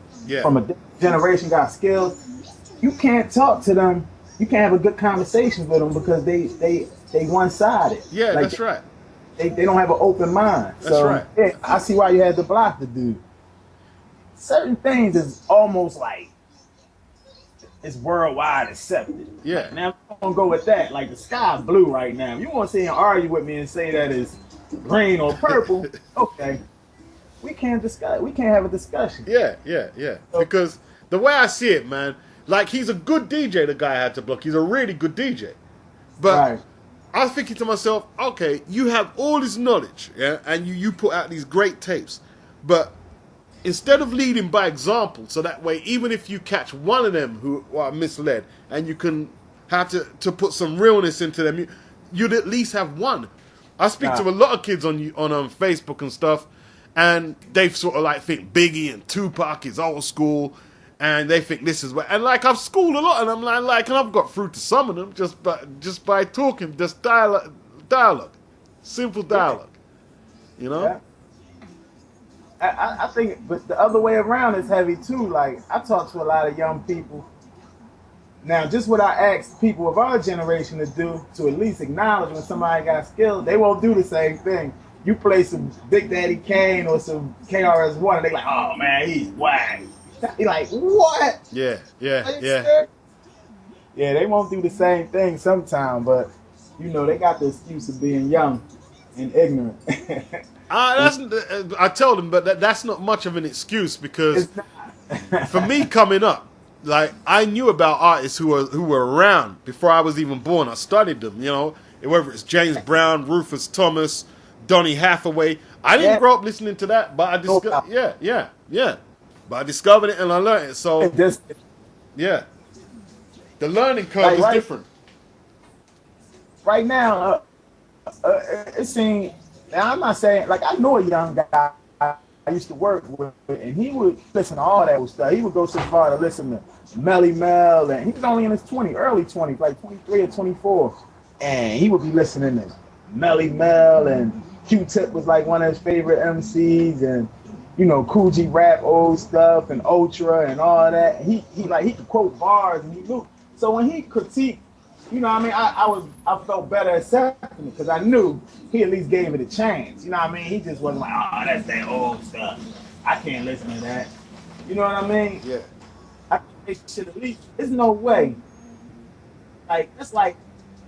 from a different generation, got skills. You can't talk to them. You can't have a good conversation with them because they one-sided. Yeah, like that's right. They don't have an open mind. That's right. Yeah, I see why you had to block the dude. Certain things is almost like it's worldwide accepted. Yeah. Now I'm gonna go with that. Like the sky's blue right now. If you want to sit and argue with me and say that it's green or purple, okay. We can't discuss. We can't have a discussion. Yeah. So, because the way I see it, man, like he's a good DJ. The guy had to block. He's a really good DJ. But I was thinking to myself, okay, you have all this knowledge, and you put out these great tapes, but instead of leading by example, so that way, even if you catch one of them who are misled, and you can have to put some realness into them, you'd at least have one. I speak to a lot of kids on Facebook and stuff, and they sort of like think Biggie and Tupac is old school, and they think this is what. And like I've schooled a lot, and I'm like, and I've got through to some of them just by talking, just dialogue, simple dialogue, you know. Yeah. I think, but the other way around is heavy too. Like I talk to a lot of young people. Now, just what I ask people of our generation to do, to at least acknowledge when somebody got skills, they won't do the same thing. You play some Big Daddy Kane or some KRS-One, and they like, oh man, he's whack. You're like, what? Yeah. Yeah, they won't do the same thing sometimes, but you know, they got the excuse of being young and ignorant. I tell them, but that's not much of an excuse, because for me coming up, like I knew about artists who were around before I was even born. I studied them, you know, whether it's James Brown, Rufus Thomas, Donny Hathaway. I didn't grow up listening to that, but I discovered, but I discovered it and I learned it. So yeah, the learning curve is different. Right now, it seems. Now, I'm not saying, like, I know a young guy I used to work with, and he would listen to all that stuff. He would go so far to listen to Melly Mel, and he was only in his early 20s, like 23 or 24. And he would be listening to Melly Mel, and Q-Tip was like one of his favorite MCs, and, you know, Cool G rap old stuff, and Ultra, and all that. He could quote bars, and he knew. So when he critiqued, you know what I mean? I felt better accepting it because I knew he at least gave it a chance. You know what I mean? He just wasn't like, oh, that's that old stuff. I can't listen to that. You know what I mean? Yeah. I think they should at least, there's no way. Like, it's like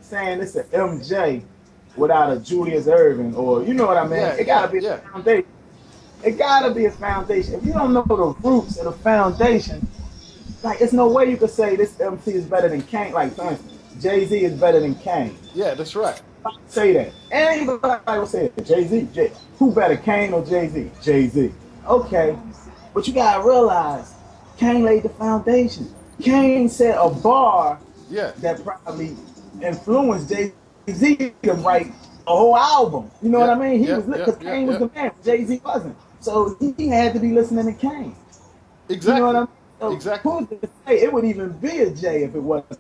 saying it's an MJ without a Julius Erving, or, you know what I mean? It gotta be a foundation. It gotta be a foundation. If you don't know the roots of the foundation, like, it's no way you could say this MC is better than Kane. Like, for instance, Jay-Z is better than Kane. Yeah, that's right. Say that. Anybody will say it. Jay-Z. Who better, Kane or Jay-Z? Jay-Z. Okay. But you gotta realize, Kane laid the foundation. Kane set a bar that probably influenced Jay-Z to write a whole album. You know what I mean? He was because Kane was the man. Jay-Z wasn't. So he had to be listening to Kane. Exactly. You know what I mean? So exactly. Who's to say it would even be a Jay if it wasn't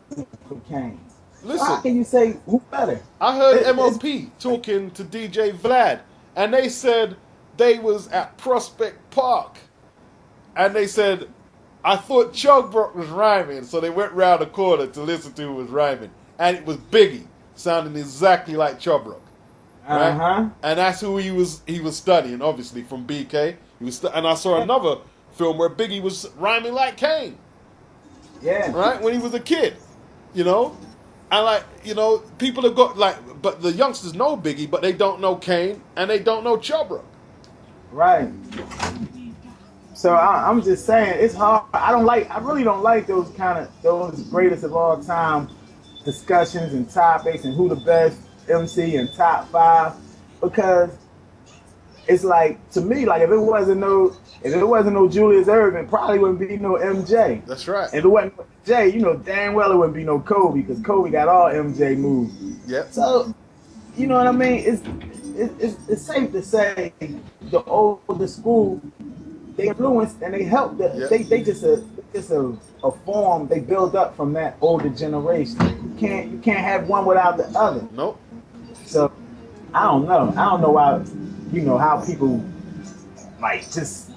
for Kane? Listen, how can you say who better? I heard MOP talking to DJ Vlad, and they said they was at Prospect Park, and they said, I thought Chug Brock was rhyming, so they went round the corner to listen to who was rhyming, and it was Biggie, sounding exactly like Chug Brock. Right? And that's who he was studying, obviously, from BK. And I saw another film where Biggie was rhyming like Kane. Yeah. Right? When he was a kid, you know? And like, you know, people have got like, but the youngsters know Biggie, but they don't know Kane and they don't know Chubra. Right. So I'm just saying, it's hard. I really don't like those greatest of all time discussions and topics and who the best MC and top 5, because it's like, to me, like if it wasn't no Julius Erving, probably wouldn't be no MJ. That's right. If it wasn't Jay, you know damn well it wouldn't be no Kobe, because Kobe got all MJ moves. Yep. So, you know what I mean? It's safe to say the older school, they influenced and they helped. They just a form they build up from that older generation. You can't have one without the other. Nope. So I don't know why, you know, how people like just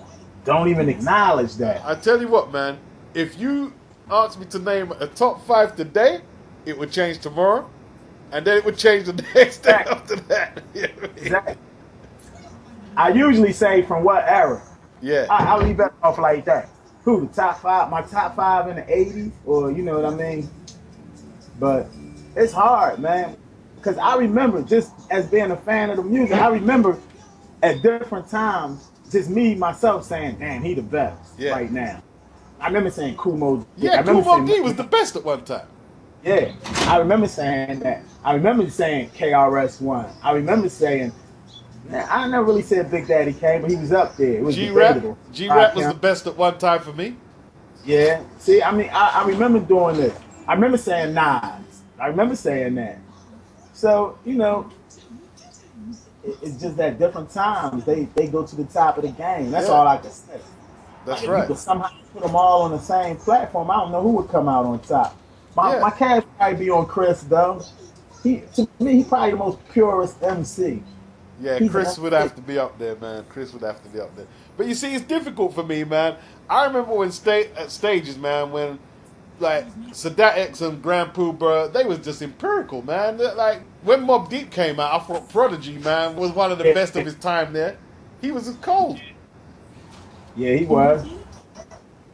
don't even acknowledge that. I tell you what, man, if you asked me to name a top 5 today, it would change tomorrow, and then it would change the next day after that. You know what I mean? Exactly. I usually say from what era. Yeah. I'll leave that off like that. Who, the top 5, my top 5 in the 80s, or you know what I mean? But it's hard, man, because I remember, just as being a fan of the music, I remember at different times, just me, myself saying, damn, he the best right now. I remember saying Kumo. Yeah, Kumo D was the best at one time. Yeah, I remember saying that. I remember saying KRS-One. I remember saying I never really said Big Daddy Kane, but he was up there. It was G-Rap, debatable. G-Rap was the best at one time for me. Yeah. See, I mean, I remember doing this. I remember saying Nas. I remember saying that. So, it's just that different times they go to the top of the game. That's all I can say. That's If right. you could somehow put them all on the same platform, I don't know who would come out on top. My cash might be on Chris though. To me, he probably the most purest MC. Yeah, Chris would have to be up there, man. Chris would have to be up there. But you see, it's difficult for me, man. I remember when at stages, man, when like Sadat X and Grand Pooh, bro, they was just empirical, man. Like when Mobb Deep came out, I thought Prodigy, man, was one of the best of his time there. He was just cold. Yeah, he was.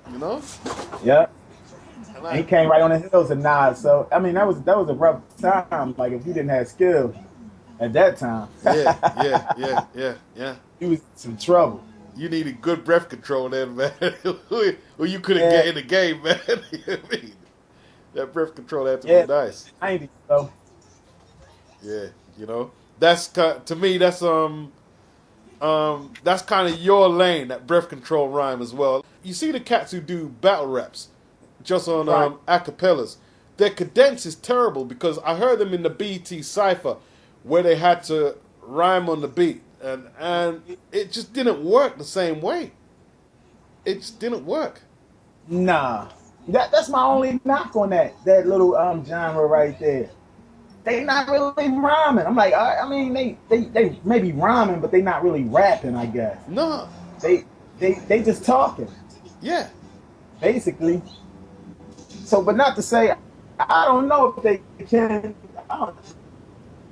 You know? Yeah. And he came right on the heels of Nas. So I mean, that was a rough time. Like if you didn't have skill at that time. Yeah. He was in some trouble. You needed good breath control then, man. Or you couldn't get in the game, man. You know what I mean? That breath control had to be nice. I ain't so. Yeah, that's to me. That's that's kind of your lane. That breath control rhyme as well. You see the cats who do battle raps, just on acapellas. Their cadence is terrible because I heard them in the BT Cypher where they had to rhyme on the beat. And it just didn't work the same way. It just didn't work. Nah. That's my only knock on that little genre right there. They not really rhyming. I'm like, I mean, they may be rhyming, but they not really rapping, I guess. No. They just talking. Yeah. Basically. So, but not to say, I don't know if they can. I don't know.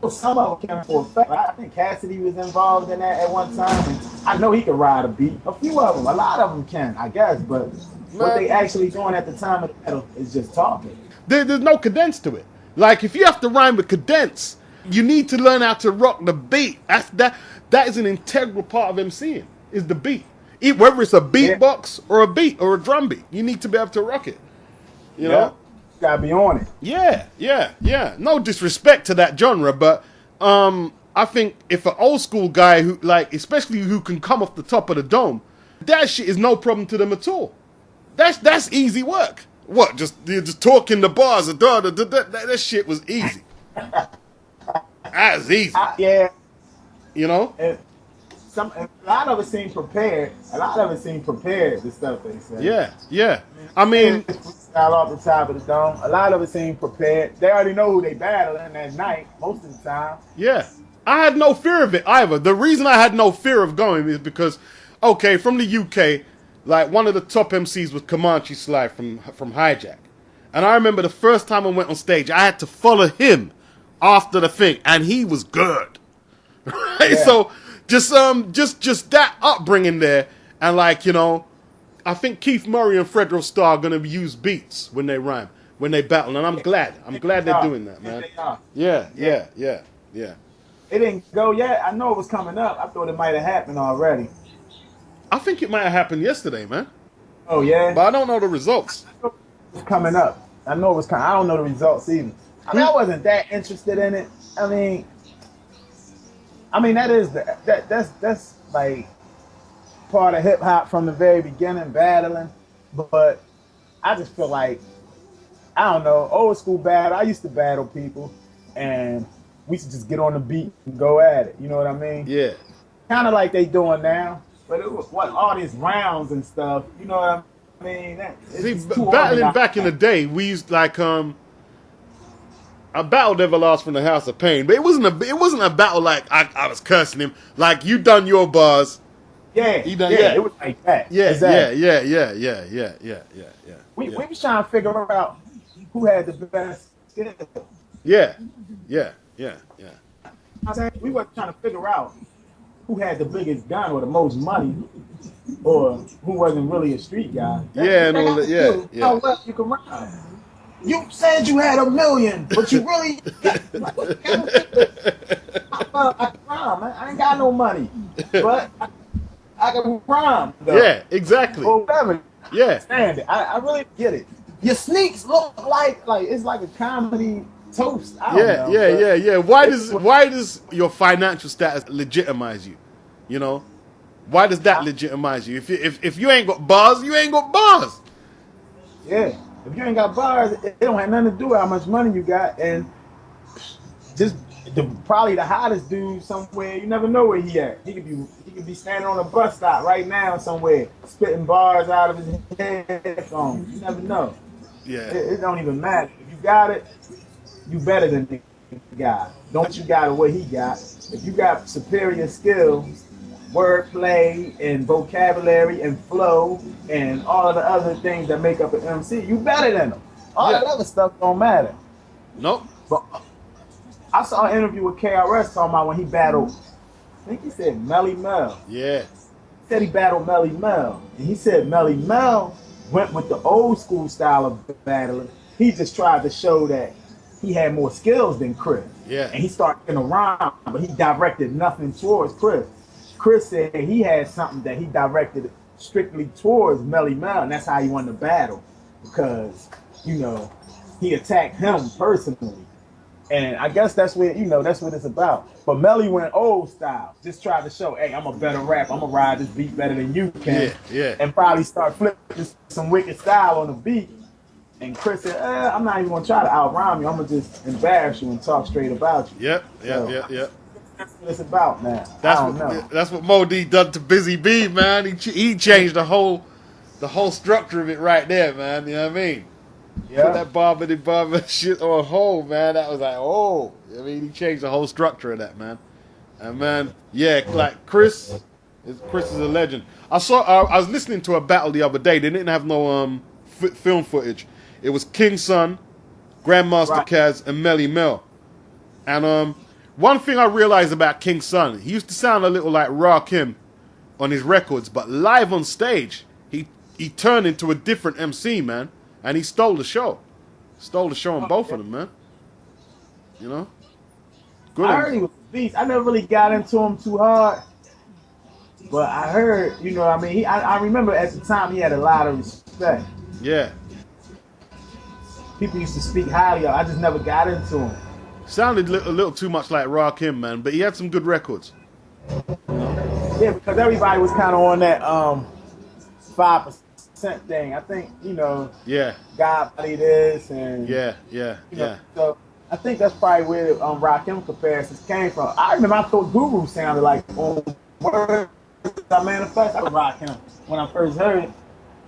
Some of them can for a fact. I think Cassidy was involved in that at one time. And I know he could ride a beat. A few of them, a lot of them can, I guess. But what they actually doing at the time of the battle is just talking. There's no cadence to it. Like if you have to rhyme with cadence, you need to learn how to rock the beat. That is an integral part of MCing. Is the beat, whether it's a beatbox or a beat or a drum beat, you need to be able to rock it. You know. Gotta be on it. Yeah. No disrespect to that genre, but I think if an old school guy who especially who can come off the top of the dome, that shit is no problem to them at all. That's easy work. What? Just talking the bars. That shit was easy. That was easy. Yeah. You know. A lot of it seemed prepared. The stuff they said. Yeah. I mean, freestyle off the top of the dome. A lot of it seemed prepared. They already know who they battling that night most of the time. Yeah, I had no fear of it either. The reason I had no fear of going is because, from the UK, like one of the top MCs was Comanche Sly from Hijack, and I remember the first time I went on stage, I had to follow him after the thing, and he was good. Right, yeah. So. Just that upbringing there, and I think Keith Murray and Fredro Starr are gonna use beats when they rhyme, when they battle, and I'm glad they're doing that, man. Yeah. It didn't go yet. I know it was coming up. I thought it might have happened already. I think it might have happened yesterday, man. Oh yeah, but I don't know the results. It was coming up. I know it was coming. I don't know the results either. I mean, I wasn't that interested in it. I mean, that's like part of hip hop from the very beginning, battling. But I just feel like, I don't know, old school battle. I used to battle people, and we should just get on the beat and go at it. You know what I mean? Yeah. Kind of like they doing now, but it was all these rounds and stuff. You know what I mean? Battling back in the day, we used a battle never lost from the House of Pain, but it wasn't a battle like I was cursing him. Like you done your bars. Yeah. He done, it was like that. Yeah, exactly. Yeah. We was trying to figure out who had the best skill. Yeah. We were trying to figure out who had the biggest gun or the most money, or who wasn't really a street guy. How well you can rhyme. You said you had $1 million, but you really got, I can rhyme. I ain't got no money, but I can rhyme. Though. Yeah, exactly. Or whatever. Yeah. Stand it. I really get it. Your sneaks look like it's like a comedy toast. I don't know. Yeah. Why does your financial status legitimize you? You know, why does that legitimize you? If you ain't got bars, you ain't got bars. Yeah. If you ain't got bars, it don't have nothing to do with how much money you got. And just probably the hottest dude somewhere, you never know where he at. He could be standing on a bus stop right now somewhere, spitting bars out of his headphones. You never know. Yeah. It don't even matter. If you got it, you better than the guy. Don't you got what he got? If you got superior skills, wordplay and vocabulary and flow and all of the other things that make up an MC, you better than them. All that other stuff don't matter. Nope. But I saw an interview with KRS talking about when he battled, I think he said Melly Mel. Yeah. He said he battled Melly Mel. And he said Melly Mel went with the old school style of battling. He just tried to show that he had more skills than Chris. Yeah. And he started in a rhyme, but he directed nothing towards Chris. Chris said he had something that he directed strictly towards Melly Mel, and that's how he won the battle. Because, you know, he attacked him personally. And I guess that's what it's about. But Melly went old style. Just tried to show, hey, I'm a better rapper. I'm going to ride this beat better than you can. Yeah. And probably start flipping some wicked style on the beat. And Chris said, I'm not even going to try to out-rhyme you. I'm going to just embarrass you and talk straight about you. Yep. That's what it's about now. That's what Mo D done to Busy B, man. He changed the whole structure of it right there, man. You know what I mean? Yeah. Put that barber shit on hold, man. That was like, oh. I mean, he changed the whole structure of that, man. And man, yeah, like Chris is a legend. I was listening to a battle the other day. They didn't have no film footage. It was King Son, Grandmaster Kaz, and Melly Mel. And one thing I realized about King Son, he used to sound a little like Rakim on his records, but live on stage, he turned into a different MC, man. And he stole the show. On both of them, man. You know? Good. I heard he was a beast. I never really got into him too hard. But I heard, you know what I mean? I remember at the time he had a lot of respect. Yeah. People used to speak highly of him. I just never got into him. Sounded a little too much like Rakim, man. But he had some good records. Yeah, because everybody was kind of on that 5% thing. I think, you know, God body this and so I think that's probably where the Rakim comparisons came from. I remember I thought Guru sounded like on Words I Manifest. I was Rakim when I first heard it.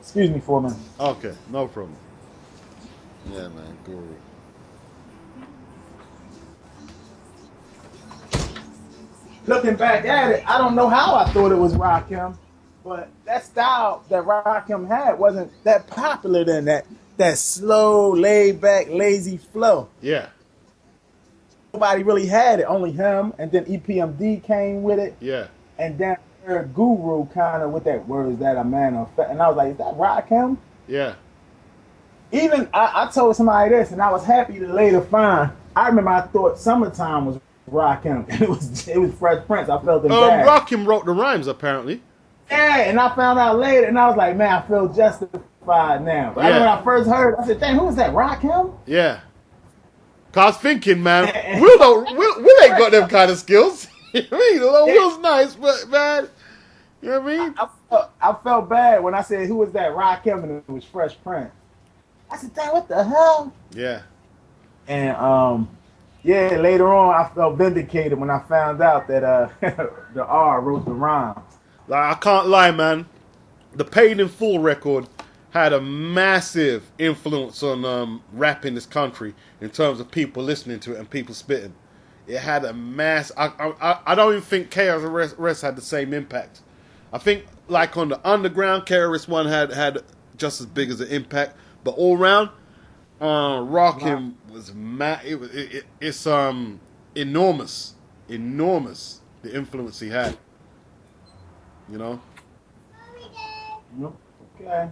Excuse me for a minute. Okay, no problem. Yeah, man, Guru. Looking back at it, I don't know how I thought it was Rakim. But that style that Rakim had wasn't that popular then, that slow, laid-back, lazy flow. Yeah. Nobody really had it, only him, and then EPMD came with it. Yeah. And then I heard Guru kind of with that Words That a Man of Fact, and I was like, is that Rakim? Yeah. Even, I told somebody this, and I was happy to later find, I remember I thought Summertime was Rakim, and it was Fresh Prince. I felt embarrassed. Rakim wrote the rhymes, apparently. Yeah, and I found out later, and I was like, man, I feel justified now. But I remember when I first heard it, I said, dang, who was that, Rakim? Yeah. Cause I was thinking, man, Will ain't got them kind of skills. I mean, Will's nice, but man, you know what I mean? I felt bad when I said, who was that, Rakim, and it was Fresh Prince. I said, dang, what the hell? Yeah. And, later on, I felt vindicated when I found out that the R wrote the rhyme. Like, I can't lie, man. The Paid in Full record had a massive influence on rap in this country in terms of people listening to it and people spitting. It had a mass. I don't even think KRS had the same impact. I think like on the underground, KRS One had just as big as an impact, but all around, Rakim was it's enormous the influence he had. You know? Okay.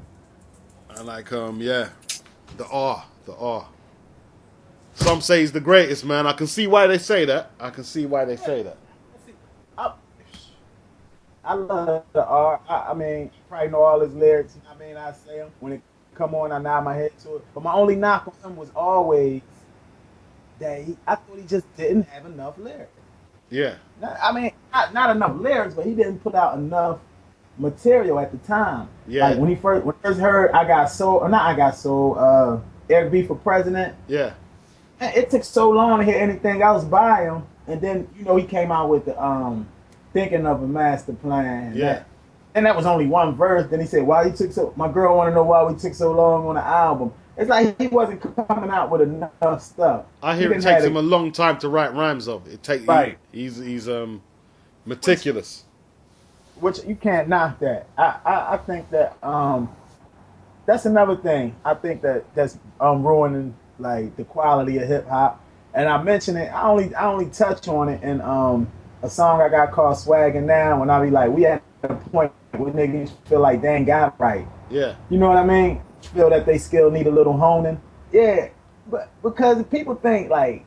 And like, the R. Some say he's the greatest, man. I can see why they say that. I love the R. I mean, probably know all his lyrics. I mean, I say them. When it come on, I nod my head to it. But my only knock on him was always that I thought he just didn't have enough lyrics. Yeah. I mean, not enough lyrics, but he didn't put out enough material at the time. Yeah. Like when he first heard I Got Soul, or not I Got Soul, Eric B for President. Yeah. It took so long to hear anything else by him, and then he came out with the Thinking of a Master Plan. Yeah. And that was only one verse. Then he said, "Why he took so? My girl want to know why we took so long on the album." It's like he wasn't coming out with enough stuff. I hear it takes him a long time to write rhymes of. Right. He's meticulous. Which you can't knock that. I think that that's another thing. I think that's ruining like the quality of hip hop. And I mention it. I only touch on it in a song I got called "Swaggin' Now." When I be like, we at a point where niggas feel like they ain't got it right. Yeah. You know what I mean? Feel that they still need a little honing. Yeah, but because people think like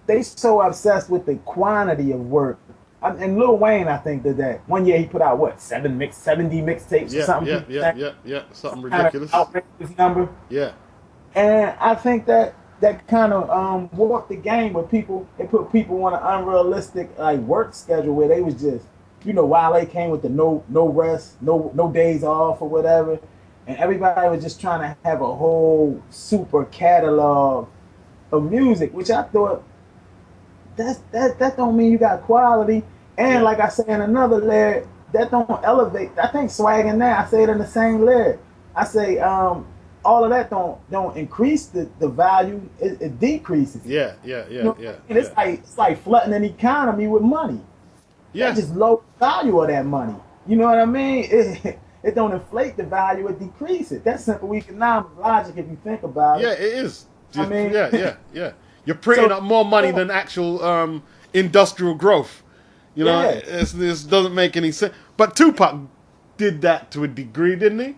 they so obsessed with the quantity of work. And Lil Wayne, I think, did that. One year he put out what 70 mixtapes or something. Yeah. Something ridiculous. Kind of outrageous number. Yeah. And I think that kind of warped the game where they put people on an unrealistic like work schedule where they was just, Wale came with the no rest, no days off or whatever. And everybody was just trying to have a whole super catalog of music, which I thought that don't mean you got quality. And like I say in another lyric, that don't elevate. I think Swaggin' Now, I say it in the same lyric. I say all of that don't increase the value. It decreases. Yeah. And it's like flooding an economy with money. Yeah. That's just low value of that money. You know what I mean? It don't inflate the value, it decreases. That's simple economic logic if you think about it. Yeah, it is. I mean, yeah. You're printing up more money than actual industrial growth. This doesn't make any sense. But Tupac did that to a degree, didn't he?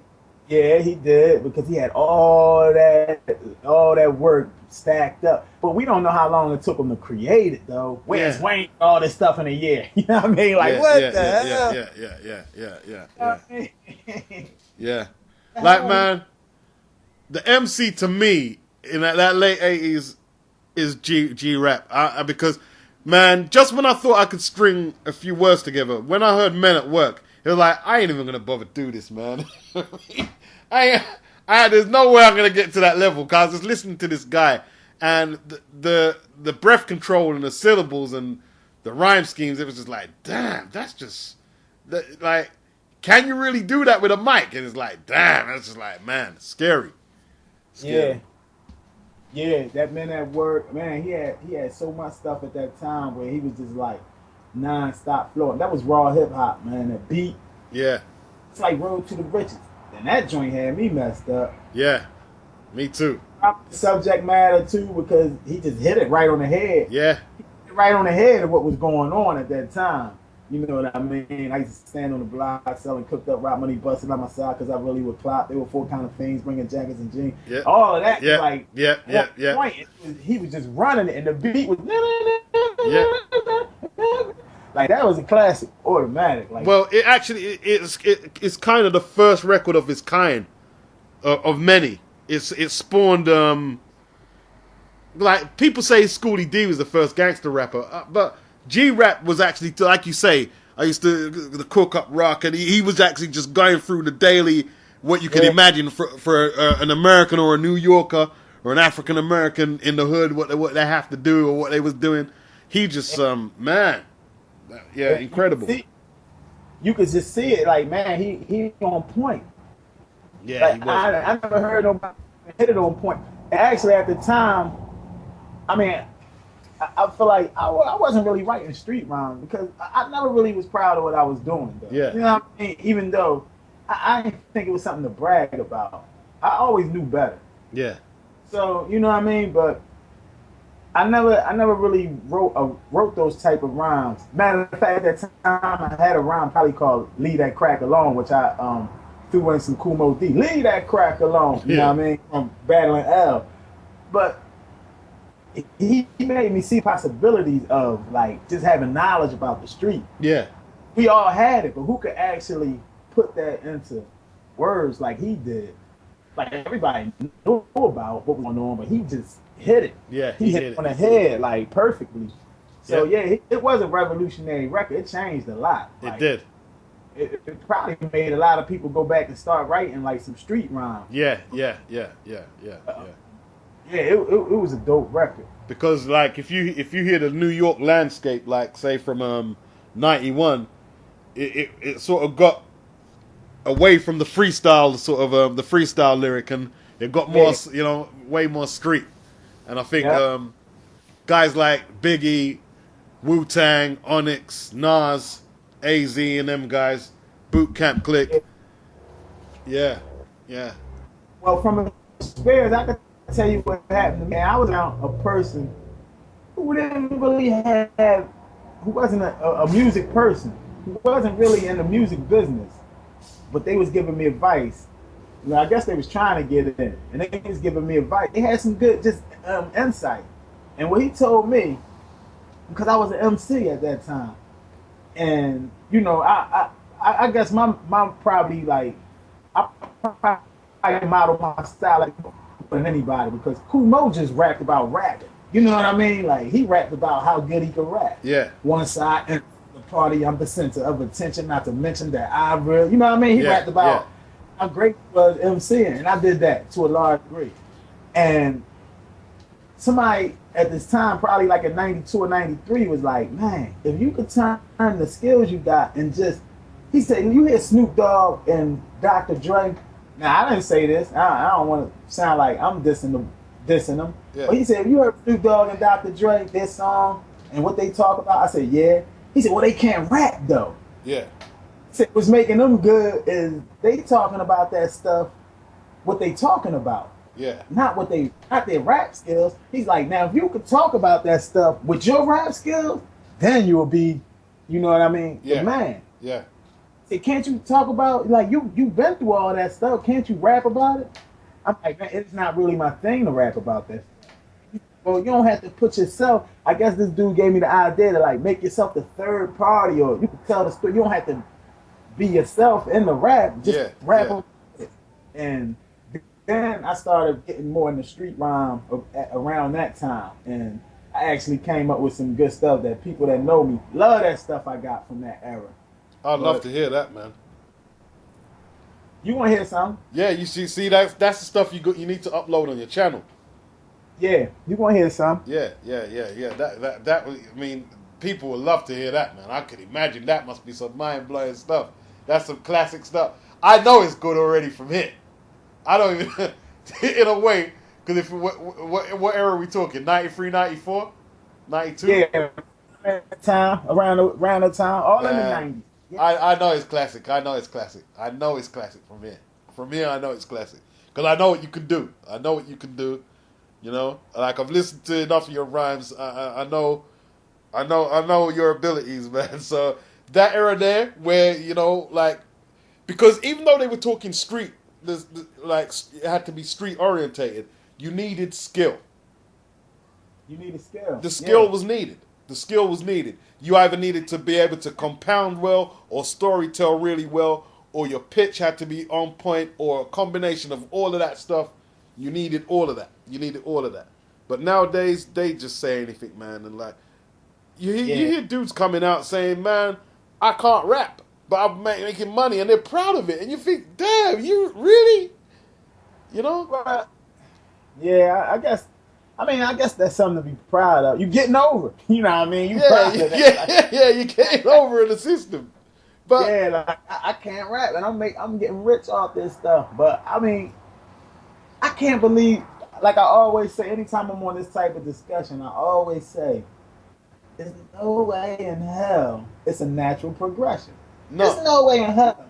Yeah, he did, because he had all that work stacked up. But we don't know how long it took him to create it, though. Where's Wayne? All this stuff in a year. You know what I mean? Like, what the hell? Yeah. Like, man, the MC to me in that late 80s is G-Rap. Because, man, just when I thought I could string a few words together, when I heard Men at Work, it was like, I ain't even going to bother do this, man. There's no way I'm going to get to that level, because I was just listening to this guy, and the breath control and the syllables and the rhyme schemes, it was just like, damn, that's just, like, can you really do that with a mic? And it's like, damn, that's just like, man, scary. Yeah, that Men at Work, man, he had so much stuff at that time where he was just like non-stop flowing. That was raw hip hop, man. That beat. Yeah. It's like Road to the Riches. And that joint had me messed up. Yeah, me too. Subject matter too, because he just hit it right on the head. Yeah. He hit it right on the head of what was going on at that time. You know what I mean? I used to stand on the block selling cooked up rap money, busting out my side because I really would clop. There were 4 kind of things, bringing jackets and jeans. Yeah. All of that, yeah. Point, he was just running it, and the beat was like that was a classic, automatic. Like, well, it actually it's kind of the first record of its kind, of many. It spawned like people say Schoolie D was the first gangster rapper, but G-Rap was actually, like you say, I used to the cook up rock, and he was actually just going through the daily, what you can imagine for an American or a New Yorker or an African American in the hood, what they have to do or what they was doing. He just, man, incredible. You could just see it, like, man, he on point. Yeah, like, he was. I never heard nobody hit it on point. And actually, at the time, I mean, I feel like I wasn't really writing street rhymes because I never really was proud of what I was doing, though. Yeah. You know what I mean? Even though I didn't think it was something to brag about. I always knew better. Yeah. So, you know what I mean? But I never really wrote those type of rhymes. Matter of fact, at that time I had a rhyme probably called "Leave That Crack Alone," which I threw in some Kumo D. Leave that crack alone. You know what I mean? From Battling L. But he made me see possibilities of like just having knowledge about the street. Yeah. We all had it, but who could actually put that into words like he did? like everybody knew about what was going on, but he just hit it. Yeah, He hit it on the head like perfectly. So yeah, it was a revolutionary record. It changed a lot. It did. It probably made a lot of people go back and start writing like some street rhymes. Yeah. Yeah, it was a dope record. Because like if you hear the New York landscape, like say from '91, it sort of got away from the freestyle sort of the freestyle lyric, and it got more way more street. And I think guys like Biggie, Wu-Tang, Onyx, Nas, AZ, and them guys, Boot Camp Click. Yeah. Well, from experience, I can tell you what happened to me. I was around a person who didn't really who wasn't a music person, who wasn't really in the music business, but they was giving me advice. I guess they was trying to get it in, and they was giving me advice. They had some good insight. And what he told me, because I was an MC at that time, and I guess my probably like I model my style like than anybody, because Kool Moe just rapped about rapping. You know what I mean? Like he rapped about how good he could rap. Yeah. One side and the party, I'm the center of attention. Not to mention that I really, you know what I mean? He rapped about how great he was MCing, and I did that to a large degree. And somebody at this time, probably like in 92 or 93, was like, man, if you could turn the skills you got and just, he said, you hear Snoop Dogg and Dr. Dre. Now, I didn't say this. I don't want to sound like I'm dissing them. Yeah. But he said, if you heard Snoop Dogg and Dr. Dre, their song, and what they talk about, I said, yeah. He said, well, they can't rap, though. Yeah. He said, what's making them good is they talking about that stuff, what they talking about. Yeah. Not their rap skills. He's like, now, if you could talk about that stuff with your rap skills, then you will be, you know what I mean? Yeah. The man. Yeah. Can't you talk about, like, you've been through all that stuff, can't you rap about it? I'm like, man, it's not really my thing to rap about this. Well, you don't have to put yourself, I guess this dude gave me the idea to like make yourself the third party, or you can tell the story. You don't have to be yourself in the rap, just rap on it. And then I started getting more in the street rhyme around that time, and I actually came up with some good stuff that people that know me love that stuff I got from that era. I'd love to hear that, man. You want to hear something? Yeah, you see that's the stuff you need to upload on your channel. Yeah, you want to hear something? Yeah. That I mean, people would love to hear that, man. I could imagine that must be some mind blowing stuff. That's some classic stuff. I know it's good already from here. I don't even in a way, because if what era are we talking? 93, 94, 92? Yeah, around the time, all in the 90s. I know it's classic. I know it's classic from here. From here, I know it's classic. Because I know what you can do. You know? Like, I've listened to enough of your rhymes. I know your abilities, man. So, that era there, where, like, because even though they were talking street, like, it had to be street orientated, you needed skill. The skill was needed. The skill was needed. You either needed to be able to compound well or storytell really well, or your pitch had to be on point, or a combination of all of that stuff. You needed all of that. But nowadays, they just say anything, man. And like, you hear dudes coming out saying, man, I can't rap, but I'm making money, and they're proud of it. And you think, damn, you really? You know? Well, yeah, I guess that's something to be proud of. You getting over it. You know what I mean? You proud of that. Yeah, you getting over in the system. But yeah, like, I can't rap, and I'm getting rich off this stuff. But I mean, I can't believe, like I always say, anytime I'm on this type of discussion, I always say, there's no way in hell it's a natural progression. No. There's no way in hell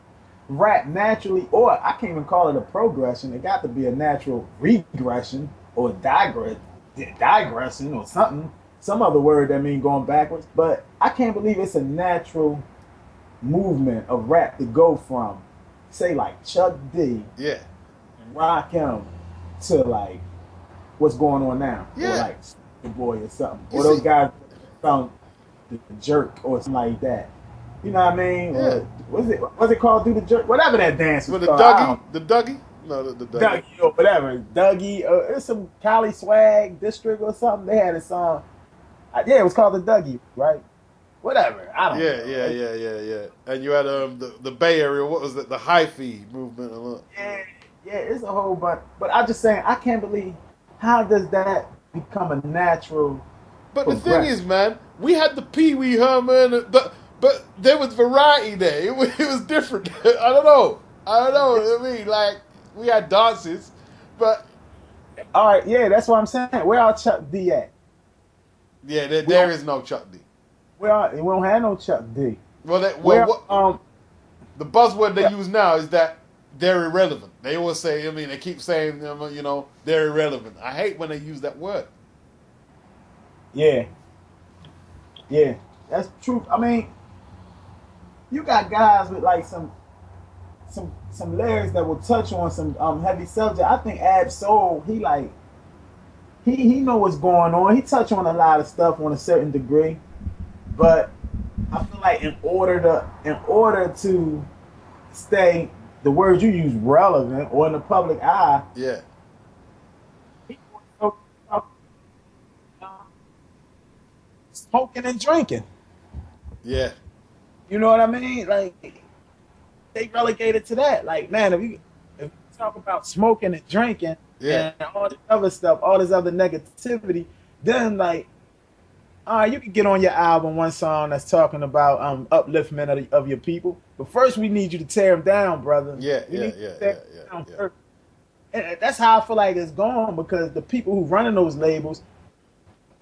rap naturally, or I can't even call it a progression. It got to be a natural regression or digressing or something, some other word that means going backwards. But I can't believe it's a natural movement of rap to go from, say, like Chuck D, yeah, and Rakim, to like what's going on now, or like the Boy or something, or those guys found the Jerk or something like that. You know what I mean? Yeah. What's it called? Do the Jerk? Whatever that dance was the called. Dougie, No, the Dougie. Dougie or whatever. Dougie, it's some Cali Swag District or something. They had a song. Yeah, it was called the Dougie, right? Whatever. I don't know. Yeah. And you had the Bay Area. What was it? The hyphy movement. Yeah, it's a whole bunch. But I'm just saying, I can't believe how does that become a natural. But the thing is, man, we had the Pee Wee Herman, but there was variety there. It was different. I don't know. I mean, like we had dances, but all right, yeah, that's what I'm saying. Where our Chuck D at? Yeah, there is no Chuck D. We don't have no Chuck D. The buzzword they use now is that they're irrelevant. They always say, they keep saying, they're irrelevant. I hate when they use that word. Yeah, that's true. I mean, you got guys with like some lyrics that will touch on some heavy subject. I think Ab Soul, he know what's going on. He touch on a lot of stuff on a certain degree, but I feel like in order to stay the words you use relevant or in the public eye, yeah. Smoking and drinking. Yeah. You know what I mean? Like they relegated to that. Like, man, if you talk about smoking and drinking and all this other stuff, all this other negativity, then like, all right, you can get on your album one song that's talking about upliftment of your people. But first we need you to tear them down, brother. Yeah. And that's how I feel like it's going, because the people who running those labels,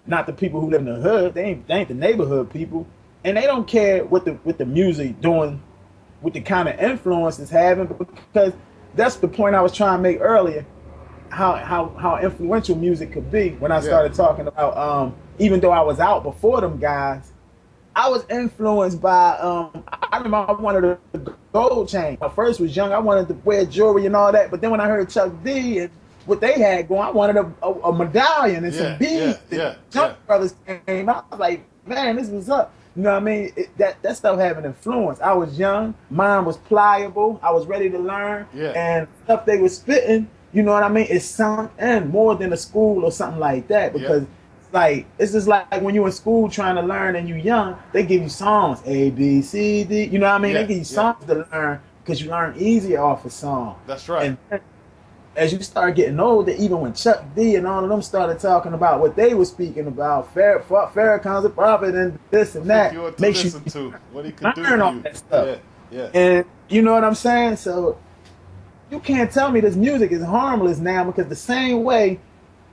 not the people who live in the hood, they ain't the neighborhood people, and they don't care what the music doing, what the kind of influence it's having, because that's the point I was trying to make earlier, how influential music could be when I started talking about even though I was out before them guys, I was influenced by I remember I wanted a gold chain. When I first was young, I wanted to wear jewelry and all that, but then when I heard Chuck D and what they had going, I wanted a medallion and some beads. Junk Brothers came out. I was like, man, this was up. You know what I mean? That stuff had an influence. I was young. Mine was pliable. I was ready to learn. Yeah. And stuff they were spitting, you know what I mean? It sunk in more than a school or something like that, because it's just like when you're in school trying to learn and you're young, they give you songs, A, B, C, D. You know what I mean? They give you songs to learn because you learn easier off a song. That's right. And as you start getting older, even when Chuck D and all of them started talking about what they were speaking about, Farrakhan's a prophet and this and that, makes you to what he could learn do all that stuff. Yeah. And you know what I'm saying? So you can't tell me this music is harmless now, because the same way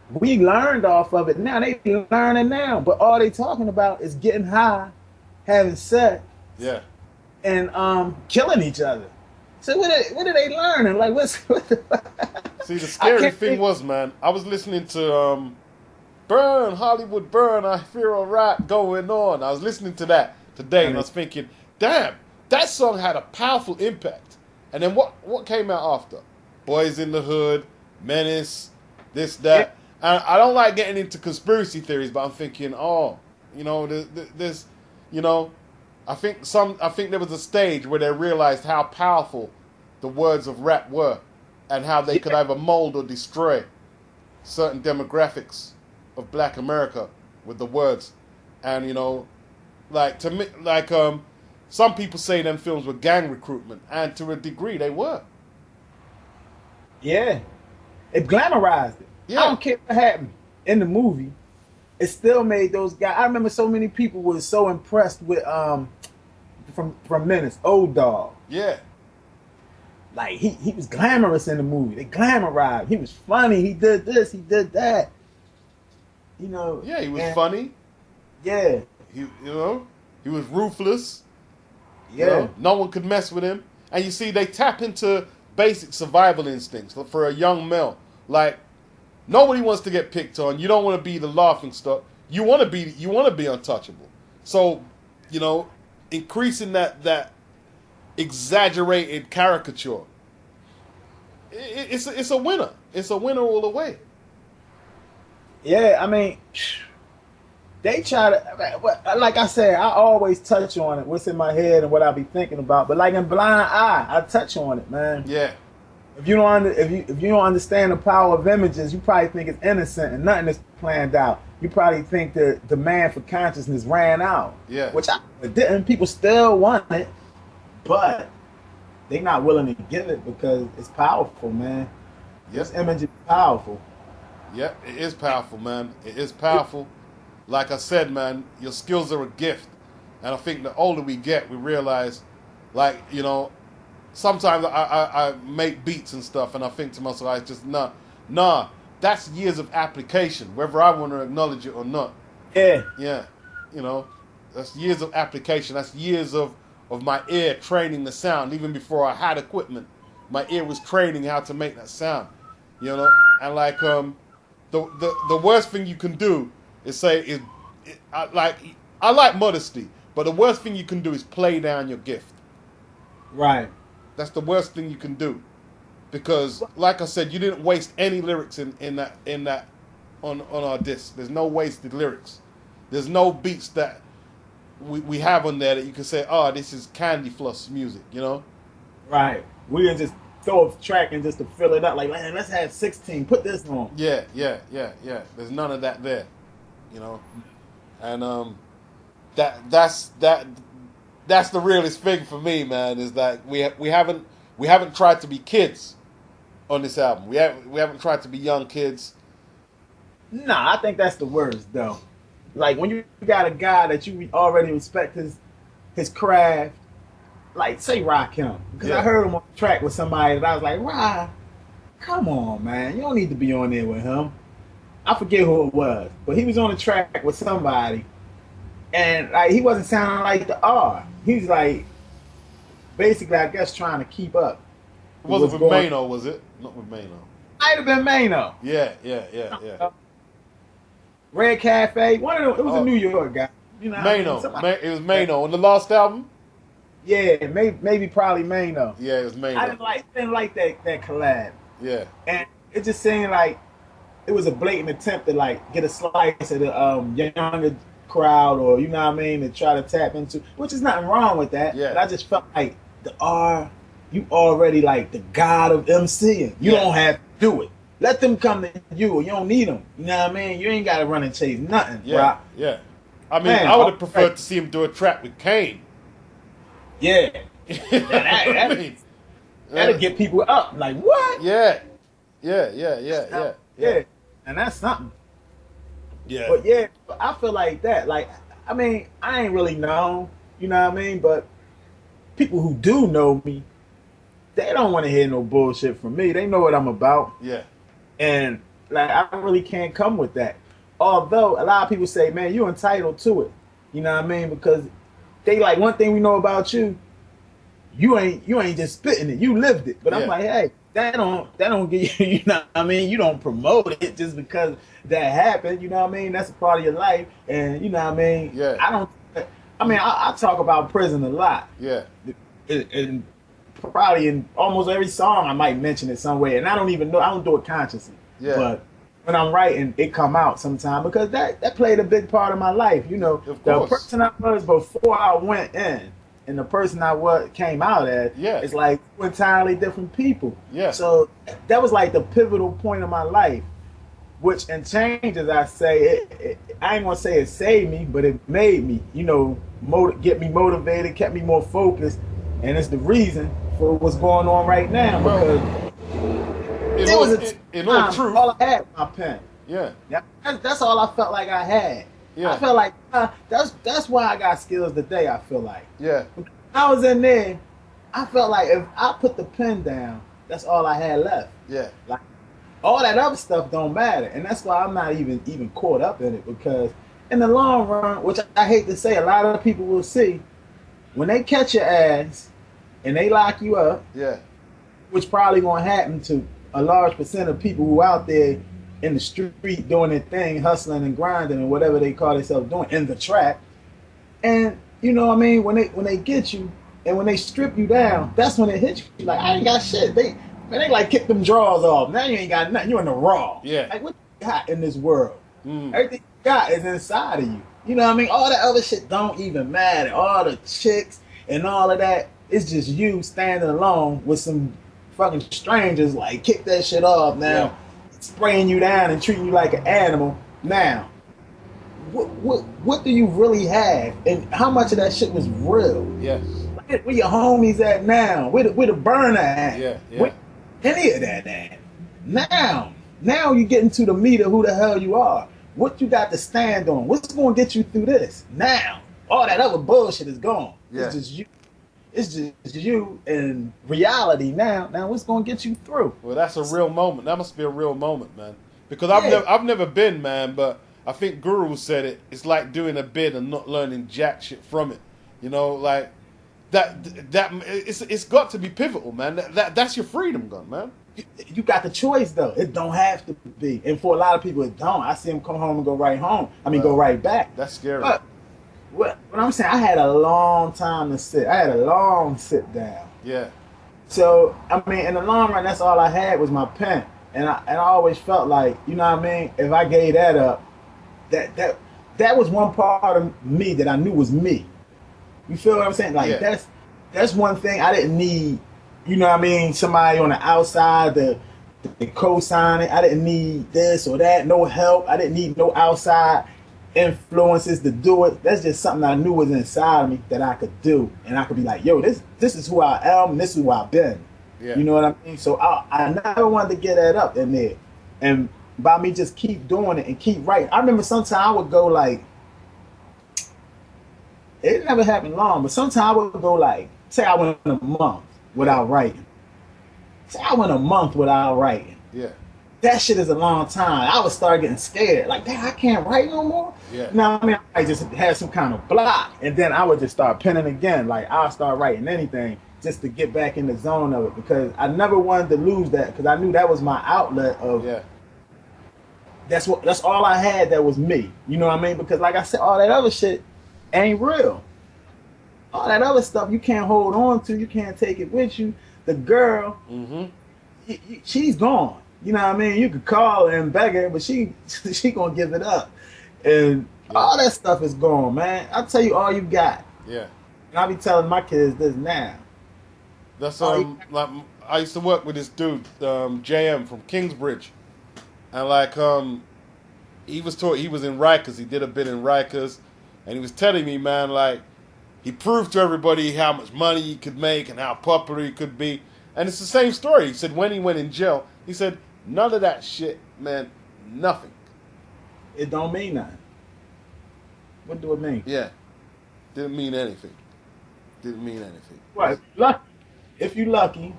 we learned off of it, now they learning now, but all they talking about is getting high, having sex, and killing each other. So what are they learning? Like See, the scary thing was, man, I was listening to Burn, Hollywood Burn, I Feel Alright going on. I was listening to that today, and I was thinking, damn, that song had a powerful impact. And then what came out after? Boys in the Hood, Menace, this, that. And I don't like getting into conspiracy theories, but I'm thinking, there's I think there was a stage where they realized how powerful the words of rap were, and how they could either mold or destroy certain demographics of Black America with the words. And to me, some people say them films were gang recruitment, and to a degree they were. Yeah, it glamorized it. Yeah. I don't care what happened in the movie. It still made those guys. I remember so many people were so impressed with from Menace, Old Dog. Yeah. Like he was glamorous in the movie. They glamorized. He was funny. He did this. He did that. Yeah, he was funny. Yeah. He was ruthless. Yeah. No one could mess with him. And you see, they tap into basic survival instincts for a young male. Like, nobody wants to get picked on. You don't want to be the laughing stock. You want to be untouchable. So, increasing that exaggerated caricature, it's a winner. It's a winner all the way. Yeah, I mean, they try to, like I said, I always touch on it, what's in my head and what I be thinking about. But like in Blind Eye, I touch on it, man. Yeah. If you don't understand the power of images, you probably think it's innocent and nothing is planned out. You probably think the demand for consciousness ran out. Yeah. Which it didn't. People still want it, but they not willing to give it because it's powerful, man. This image is powerful. Yeah, it is powerful, man. It is powerful. Like I said, man, your skills are a gift. And I think the older we get, we realize, like, you know, sometimes I make beats and stuff, and I think to myself, I just, nah, that's years of application, whether I want to acknowledge it or not. Yeah. Yeah, you know, that's years of application. That's years of my ear training the sound. Even before I had equipment, my ear was training how to make that sound. You know, and like the worst thing you can do is say I like modesty, but the worst thing you can do is play down your gift. Right. That's the worst thing you can do, because like I said, you didn't waste any lyrics in that on our disc. There's no wasted lyrics. There's no beats that we have on there that you can say, oh, this is Candy Floss music, you know? Right. We didn't just throw a track and just to fill it up like, man, let's have 16. Put this on. Yeah. There's none of that there, you know? And that's the realest thing for me, man, is that we haven't tried to be kids on this album. We haven't tried to be young kids. Nah, I think that's the worst though. Like when you got a guy that you already respect his craft, like say Rakim, because I heard him on the track with somebody that I was like, Ra, come on, man, you don't need to be on there with him. I forget who it was, but he was on the track with somebody, and like he wasn't sounding like the R. He's like, basically, I guess trying to keep up. It wasn't with Mano, was it? Not with Mano. Might have been Mano. Yeah. Red Cafe, one of them. It was a New York guy. You know, Mano. It was Mano on the last album. Yeah, maybe probably Mano. Yeah, it was Mano. I didn't like that collab. Yeah, and it just seemed like it was a blatant attempt to like get a slice of the younger crowd, or you know what I mean, to try to tap into, which is nothing wrong with that. Yeah. But I just felt like the R, you already like the god of emceeing. You don't have to do it. Let them come to you, or you don't need them. You know what I mean? You ain't got to run and chase nothing. Yeah, bro. I mean, I would have preferred to see him do a track with Kane. Yeah. That'll get people up. Like, what? Yeah. And that's something. Yeah. But yeah, I feel like that. Like, I mean, I ain't really known, you know what I mean? But people who do know me, they don't want to hear no bullshit from me. They know what I'm about. Yeah. And like, I really can't come with that. Although a lot of people say, man, you're entitled to it. You know what I mean? Because they like, one thing we know about you, you ain't just spitting it. You lived it. But I'm like, hey, that don't get you, you know what I mean? You don't promote it just because that happened. You know what I mean? That's a part of your life. And you know what I mean? Yeah. I talk about prison a lot. Yeah. And probably in almost every song I might mention it some way. And I don't even know. I don't do it consciously. Yeah. But when I'm writing, it come out sometime because that played a big part of my life. You know, the person I was before I went in and the person I came out as, it's like two entirely different people. Yeah. So that was like the pivotal point of my life, which in changes, I say, I ain't gonna say it saved me, but it made me, you know, get me motivated, kept me more focused, and it's the reason for what's going on right now because in all truth, all I had was my pen. Yeah. That's all I felt like I had. Yeah. I felt like that's why I got skills today, I feel like. Yeah. When I was in there, I felt like if I put the pen down, that's all I had left. Yeah. Like all that other stuff don't matter. And that's why I'm not even caught up in it, because in the long run, which I hate to say, a lot of people will see, when they catch your ass and they lock you up, which probably gonna happen to a large percent of people who out there in the street doing their thing, hustling and grinding and whatever they call themselves doing in the trap. And you know what I mean, when they get you and when they strip you down, that's when it hits you. Like, I ain't got shit. They like kick them drawers off. Now you ain't got nothing. You in the raw. Yeah. Like, what you got in this world? Everything you got is inside of you. You know what I mean? All that other shit don't even matter. All the chicks and all of that, it's just you standing alone with some fucking strangers like kick that shit off now, spraying you down and treating you like an animal. Now, what do you really have, and how much of that shit was real? Yes. Where your homies at now? Where the burner at? Yeah, yeah. Where any of that at? Now you get into the meat of who the hell you are. What you got to stand on? What's going to get you through this? Now, all that other bullshit is gone. Yeah. It's just you. It's just you and reality now. Now, what's going to get you through? Well, that's a real moment. That must be a real moment, man. Because Yeah. I've never been, man, but I think Guru said it. It's like doing a bid and not learning jack shit from it. You know, like that it's got to be pivotal, man. That's your freedom gun, man. You got the choice though. It don't have to be, and for a lot of people, it don't. I see them come home and go right home. I mean, go right back. That's scary. But what I'm saying, I had a long time to sit. I had a long sit down. Yeah. So I mean, in the long run, that's all I had was my pen, and I always felt like, you know what I mean. If I gave that up, that was one part of me that I knew was me. You feel what I'm saying? Like that's one thing I didn't need. You know what I mean? Somebody on the outside to co-sign it. I didn't need this or that. No help. I didn't need no outside influences to do it. That's just something I knew was inside of me that I could do, and I could be like, yo, this is who I am, and this is who I've been. Yeah. You know what I mean? So I never wanted to get that up in there, and by me just keep doing it and keep writing. I remember sometimes I would go like, it never happened long, but sometimes I would go like, say I went a month without writing. Say I went a month without writing. Yeah. That shit is a long time. I would start getting scared. Like, damn, I can't write no more. Yeah. Now, I mean, I just had some kind of block, and then I would just start penning again. Like, I'll start writing anything just to get back in the zone of it, because I never wanted to lose that, because I knew that was my outlet of. Yeah. That's all I had. That was me. You know what I mean? Because, like I said, all that other shit ain't real. All that other stuff you can't hold on to. You can't take it with you. The girl, she's gone. You know what I mean? You could call her and beg her, but she gonna give it up. And all that stuff is gone, man. I tell you, all you got. Yeah. And I be telling my kids this now. That's like I used to work with this dude, JM from Kingsbridge, and like he was in Rikers. He did a bit in Rikers, and he was telling me, man, like he proved to everybody how much money he could make and how popular he could be. And it's the same story. He said when he went in jail, he said none of that shit meant nothing. It don't mean nothing. What do it mean? Yeah, didn't mean anything. Didn't mean anything. What? If you're lucky,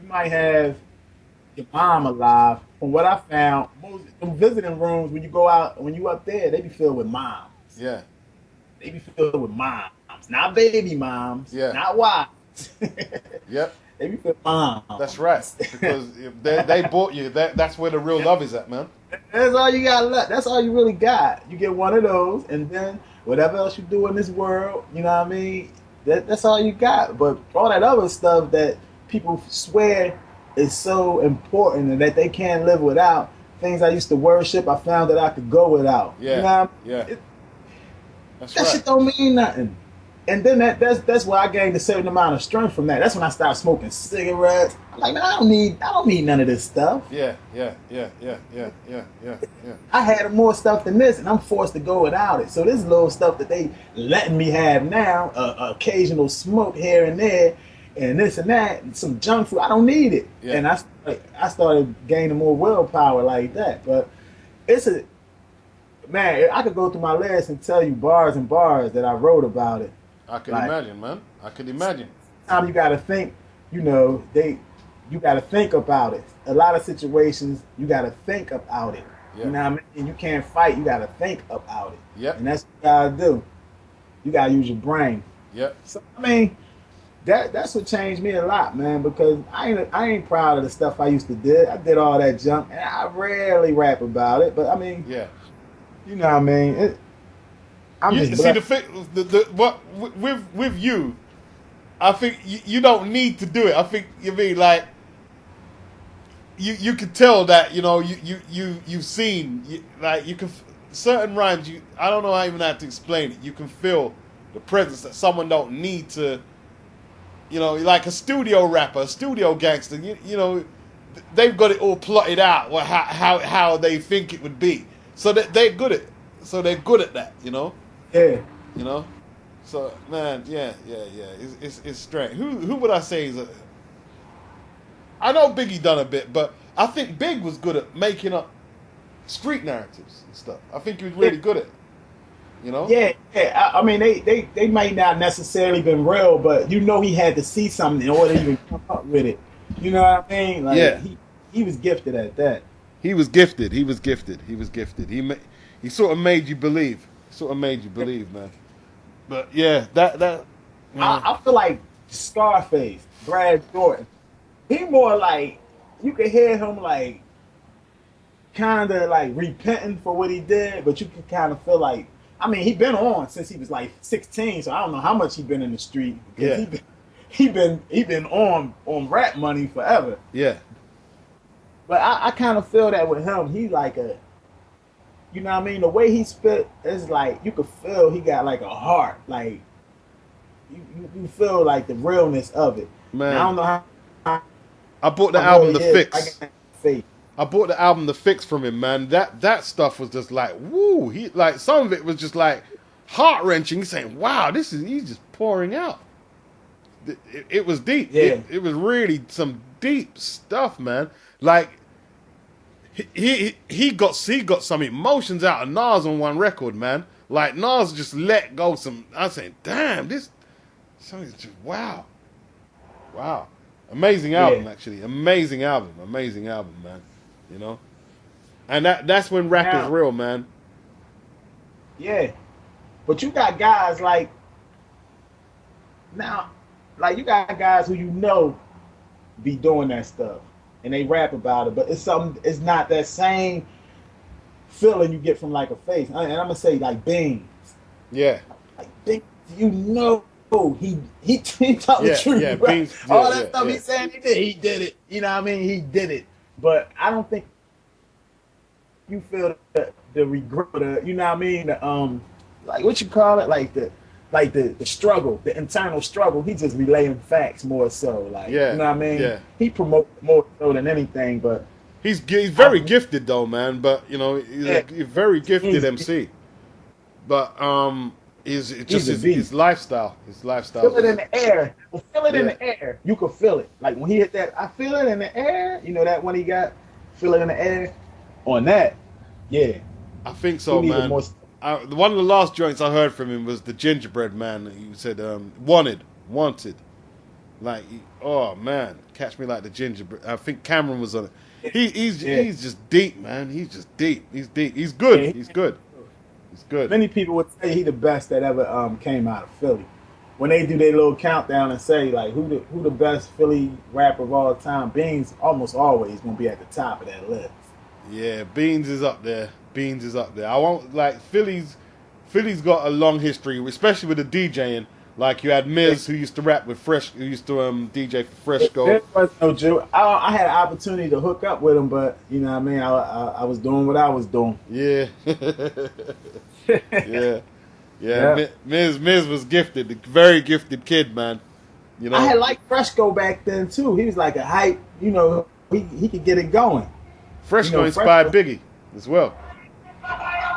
you might have your mom alive. From what I found, most visiting rooms when you go out, when you up there, they be filled with moms. Yeah. They be filled with moms, not baby moms. Yeah. Not wives. Yep. They be filled with moms. That's right. Because they bought you. That's where the real love is at, man. That's all you got left. That's all you really got. You get one of those, and then whatever else you do in this world, you know what I mean? That's all you got. But all that other stuff that people swear is so important and that they can't live without, things I used to worship, I found that I could go without. Yeah. You know what I mean? Yeah. That's That right. shit don't mean nothing. And then that's why I gained a certain amount of strength from that. That's when I started smoking cigarettes. I'm like, man, I don't need none of this stuff. Yeah. I had more stuff than this, and I'm forced to go without it. So this little stuff that they letting me have now, occasional smoke here and there, and this and that, and some junk food, I don't need it. Yeah. And I started gaining more willpower like that. But man, I could go through my list and tell you bars and bars that I wrote about it. I can imagine, man. I can imagine. Time you got to think, you got to think about it. A lot of situations, you got to think about it. Yeah. You know what I mean? You can't fight, you got to think about it. Yep. And that's what you got to do. You got to use your brain. Yep. So, I mean, that's what changed me a lot, man, because I ain't proud of the stuff I used to do. I did all that junk, and I rarely rap about it, but I mean, Yeah. you know what I mean? You see what with you, I think you don't need to do it. I think you mean like you can tell that you've seen like you can certain rhymes. I don't know how even how to explain it. You can feel the presence that someone don't need to. You know, like a studio rapper, a studio gangster. You know, they've got it all plotted out. How they think it would be. So that they're good at. So they're good at that. You know. Yeah. You know. So man, yeah. It's strange. Who would I say is a? I know Biggie done a bit, but I think Big was good at making up street narratives and stuff. I think he was really good at it. You know? Yeah. I mean, they might not necessarily been real, but you know he had to see something in order to even come up with it. You know what I mean? Like, Yeah. He was gifted at that. He was gifted. He sort of made you believe. Man. But yeah, that. I feel like Scarface, Brad Jordan. He more like you could hear him like kind of like repenting for what he did, but you can kind of feel like I mean he been on since he was like 16, so I don't know how much he been in the street because he been on rap money forever. Yeah. But I kind of feel that with him, he like a, you know what I mean? The way he spit is like you could feel he got like a heart, like you feel like the realness of it. Man, and I don't know how. I bought the album The Fix. I bought the album The Fix from him, man. That stuff was just like woo. He like some of it was just like heart wrenching. He's saying, "Wow, he's just pouring out." It was deep. Yeah. It was really some deep stuff, man. Like he got some emotions out of Nas on one record, man. Like Nas just let go some. I was saying, "Damn, this song's just wow." Amazing album, actually. Amazing album, man. You know, and that's when rap is real, man. Yeah, but you got guys like now, like you got guys who you know be doing that stuff, and they rap about it, but it's something. It's not that same feeling you get from like a Face, and I'm gonna say like Beans. Yeah, like Beans, you know. He told the truth. Yeah, right? Beans, all that stuff he's saying he did it. You know what I mean? He did it. But I don't think you feel the regret, you know what I mean? The, like what you call it? Like the struggle, the internal struggle. He just relaying facts more so. Like you know what I mean? Yeah. He promotes more so than anything, but he's very gifted though, man. But you know, he's a very gifted MC. But His lifestyle. Feel it in the air. Feel it in the air. You can feel it. Like when he hit that, I feel it in the air. You know that one he got, feel it in the air. On that, yeah. I think so, man. One of the last joints I heard from him was the Gingerbread Man. He said, wanted. Like, oh man, catch me like the gingerbread. I think Cameron was on it. He's just deep, man. He's just deep. He's deep. He's good. Yeah, He's good. It's good. Many people would say he the best that ever came out of Philly. When they do their little countdown and say like who the best Philly rapper of all time, Beans almost always gonna be at the top of that list. Yeah, Beans is up there. I won't like Philly's got a long history, especially with the DJing. Like you had Miz, who used to rap with who used to DJ for Fresco. There was no Jew. I had an opportunity to hook up with him, but you know what I mean. I was doing what I was doing. Yeah. Yeah. Miz was gifted, a very gifted kid, man. You know, I had liked Fresco back then too. He was like a hype. You know, he could get it going. Fresco inspired Biggie as well.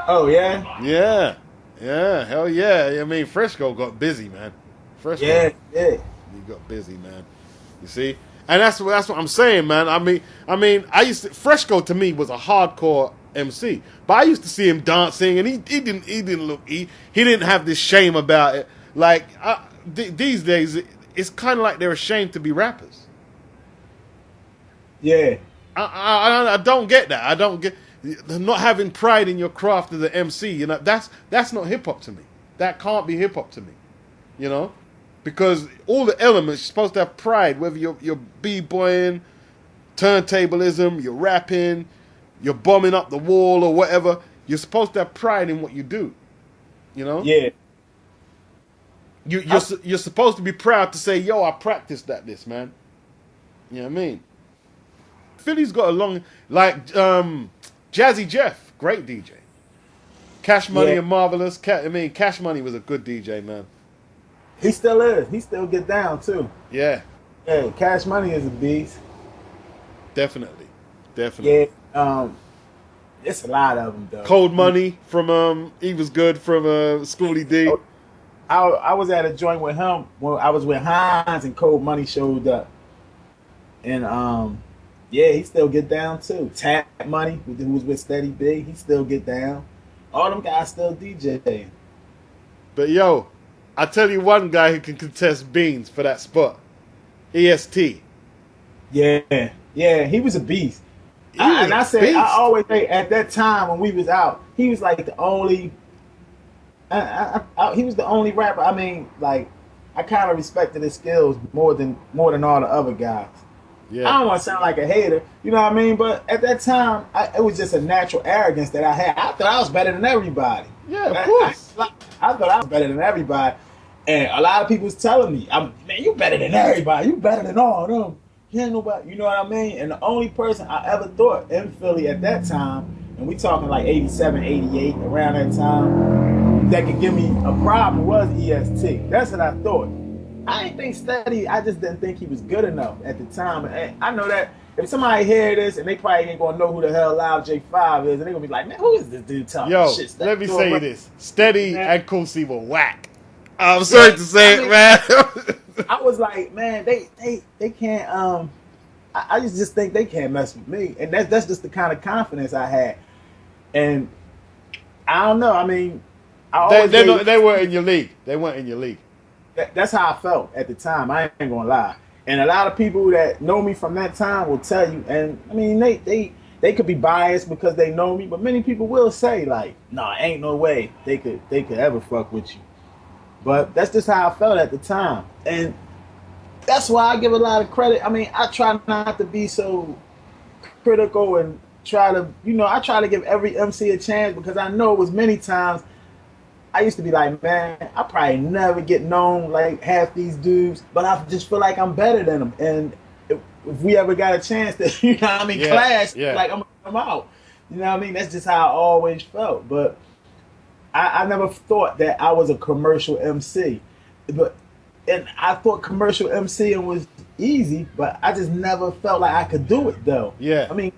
Oh yeah. Yeah, hell yeah. I mean, Fresco got busy, man. Yeah. He got busy, man. You see? And that's what I'm saying, man. I mean, Fresco to me was a hardcore MC, but I used to see him dancing, and he didn't have this shame about it. Like these days, it's kind of like they're ashamed to be rappers. Yeah. I don't get that. I don't get not having pride in your craft as an MC. You know, that's not hip hop to me. That can't be hip hop to me. You know, because all the elements you're supposed to have pride. Whether you're b-boying, turntablism, you're rapping, you're bombing up the wall or whatever. You're supposed to have pride in what you do. You know. Yeah. You're supposed to be proud to say, "Yo, I practiced at this, man." You know what I mean? Philly's got a long, like Jazzy Jeff, great DJ. Cash Money and Marvelous. Cash Money was a good DJ, man. He still is. He still get down too. Yeah, Yeah, Cash Money is a beast. definitely, Yeah, definitely. it's a lot of them though. Cold Money from he was good from Schoolie D. I was at a joint with him when I was with Hines and Cold Money showed up, and yeah, he still get down too. Tap Money, who was with Steady B, he still get down. All them guys still DJ. But yo, I tell you one guy who can contest beans for that spot. EST. Yeah, yeah, he was a beast. He was And a I say, beast. I always say, at that time when we was out, he was like the only. He was the only rapper. I mean, like, I kind of respected his skills more than all the other guys. I Yeah. don't want to sound like a hater, you know what I mean? But at that time, it was just a natural arrogance that I had. I thought I was better than everybody. Yeah, of course. I thought I was better than everybody, and a lot of people was telling me, "Man, you better than everybody. You better than all of them. You ain't nobody." You know what I mean? And the only person I ever thought in Philly at that time, and we talking like 87, 88, around that time, that could give me a problem was EST. That's what I thought. I didn't think Steady. I just didn't think he was good enough at the time. And I know that if somebody hear this, and they probably ain't gonna know who the hell Live J5 is, and they gonna be like, "Man, who is this dude talking Yo, shit?" let me say this. Steady Man. and Kosi were whack. I'm sorry to say I mean, it, man. I was like, man, they can't. I just think they can't mess with me, and that's just the kind of confidence I had. And I don't know. I mean, they weren't in your league. They weren't in your league. That's how I felt at the time. I ain't gonna lie. And a lot of people that know me from that time will tell you. And I mean, they could be biased because they know me, but many people will say like, "Nah, ain't no way they could ever fuck with you." But that's just how I felt at the time, and that's why I give a lot of credit. I mean, I try not to be so critical and try to, I try to give every MC a chance because I know it was many times I used to be like, man, I probably never get known like half these dudes, but I just feel like I'm better than them. And if we ever got a chance to, clash, like I'm gonna come out. You know what I mean? That's just how I always felt. But I never thought that I was a commercial MC. And I thought commercial MCing was easy, but I just never felt like I could do it though. Yeah. I mean,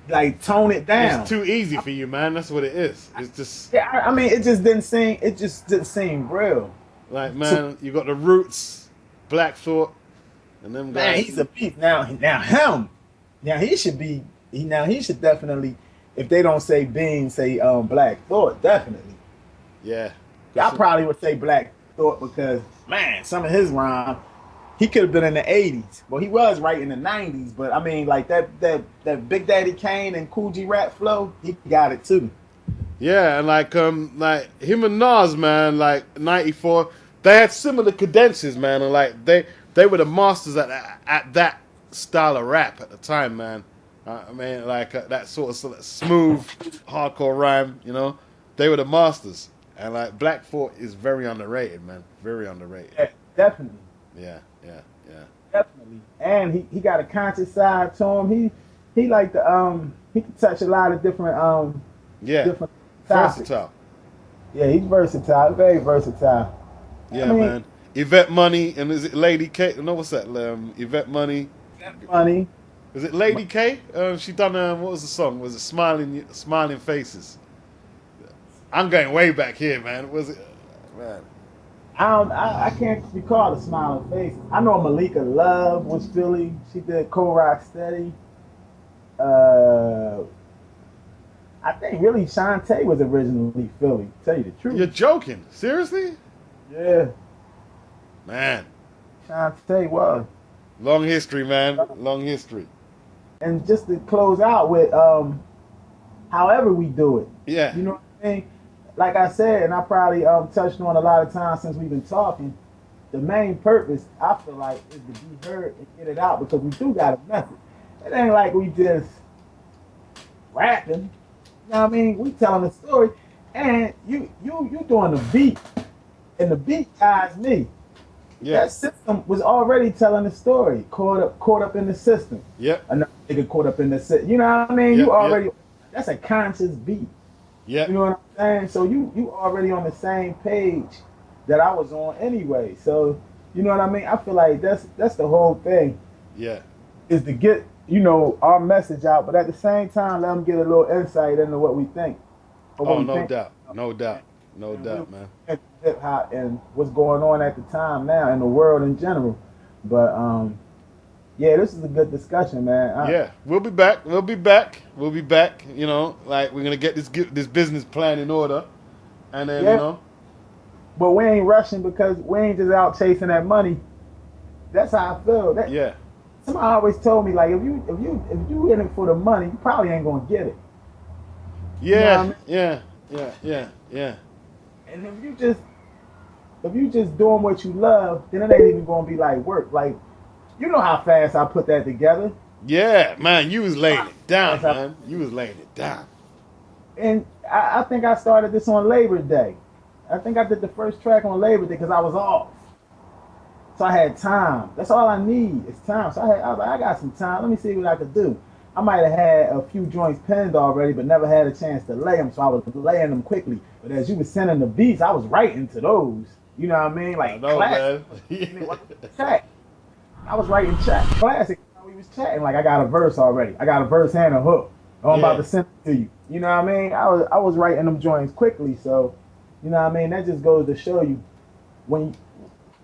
like tone it down. It's too easy for you, man. That's what it is. It's just I mean, it just didn't seem real. like, man, you got the Roots, Black Thought, and them guys. Man, he's a beast. Now him. Now he should definitely, if they don't say Bean, say Black Thought, definitely. Yeah. I probably would say Black Thought because, man, some of his rhyme, he could have been in the 80s. Well, he was right in the 90s, but I mean, like that Big Daddy Kane and Cool G rap flow, he got it too. Yeah, and like him and Nas, man, like 94, they had similar cadences, man, and like they were the masters at that style of rap at the time, man. I mean, like that sort of smooth hardcore rhyme, they were the masters. And like Black Thought is very underrated, man, very underrated. Yeah, definitely. Yeah. Definitely, and he got a conscious side to him. He like the he can touch a lot of different different topics. Versatile. Yeah, he's versatile, very versatile. Yeah, I mean, man. Yvette Money and is it Lady K? No, what's that? Yvette Money. Money. Is it Lady K? She done what was the song? Was it Smiling Faces? I'm going way back here, man. Was it? Man. I can't recall the smiling face. I know Malika Love was Philly. She did Co-Rock Steady. I think really Shantae was originally Philly. To tell you the truth. You're joking? Seriously? Yeah. Man. Shantae was. Long history, man. Long history. And just to close out with however we do it. Yeah. You know what I mean? Like I said, and I probably touched on a lot of times since we've been talking, the main purpose, I feel like, is to be heard and get it out because we do got a message. It ain't like we just rapping. You know what I mean? We telling a story, and you doing the beat, and the beat guides me. Yeah. That system was already telling the story, caught up in the system. Yep. Another nigga caught up in the system. You know what I mean? Yep, You already, that's a conscious beat. Yeah. You know what I'm saying? So you already on the same page that I was on anyway. So you know what I mean? I feel like that's the whole thing, Yeah. is to get, our message out, but at the same time let them get a little insight into what we think, or what Oh, we no think. doubt. No doubt. No And doubt, man. hip hop and what's going on at the time now in the world in general. But yeah, this is a good discussion, man. Yeah, we'll be back. We'll be back. We'll be back. Like we're gonna get this business plan in order, and then Yeah, but we ain't rushing because we ain't just out chasing that money. That's how I feel. yeah, Somebody always told me, like, if you in it for the money, you probably ain't gonna get it. You know what I yeah, mean? yeah. And if you just doing what you love, then it ain't even gonna be like work. Like, you know how fast I put that together. Yeah, man, you was laying it down, Fast I- man. You was laying it down. And I think I started this on Labor Day. I think I did the first track on Labor Day because I was off. So I had time. That's all I need is time. So I was like, I got some time. Let me see what I could do. I might have had a few joints penned already, but never had a chance to lay them. So I was laying them quickly. But as you were sending the beats, I was writing to those. You know what I mean? Like, I know, classic. man. Chat. I was writing chat. Classic. We was chatting. Like, I got a verse already. I got a verse and a hook. I'm about to send it to you. You know what I mean? I was writing them joints quickly. So, you know what I mean? That just goes to show you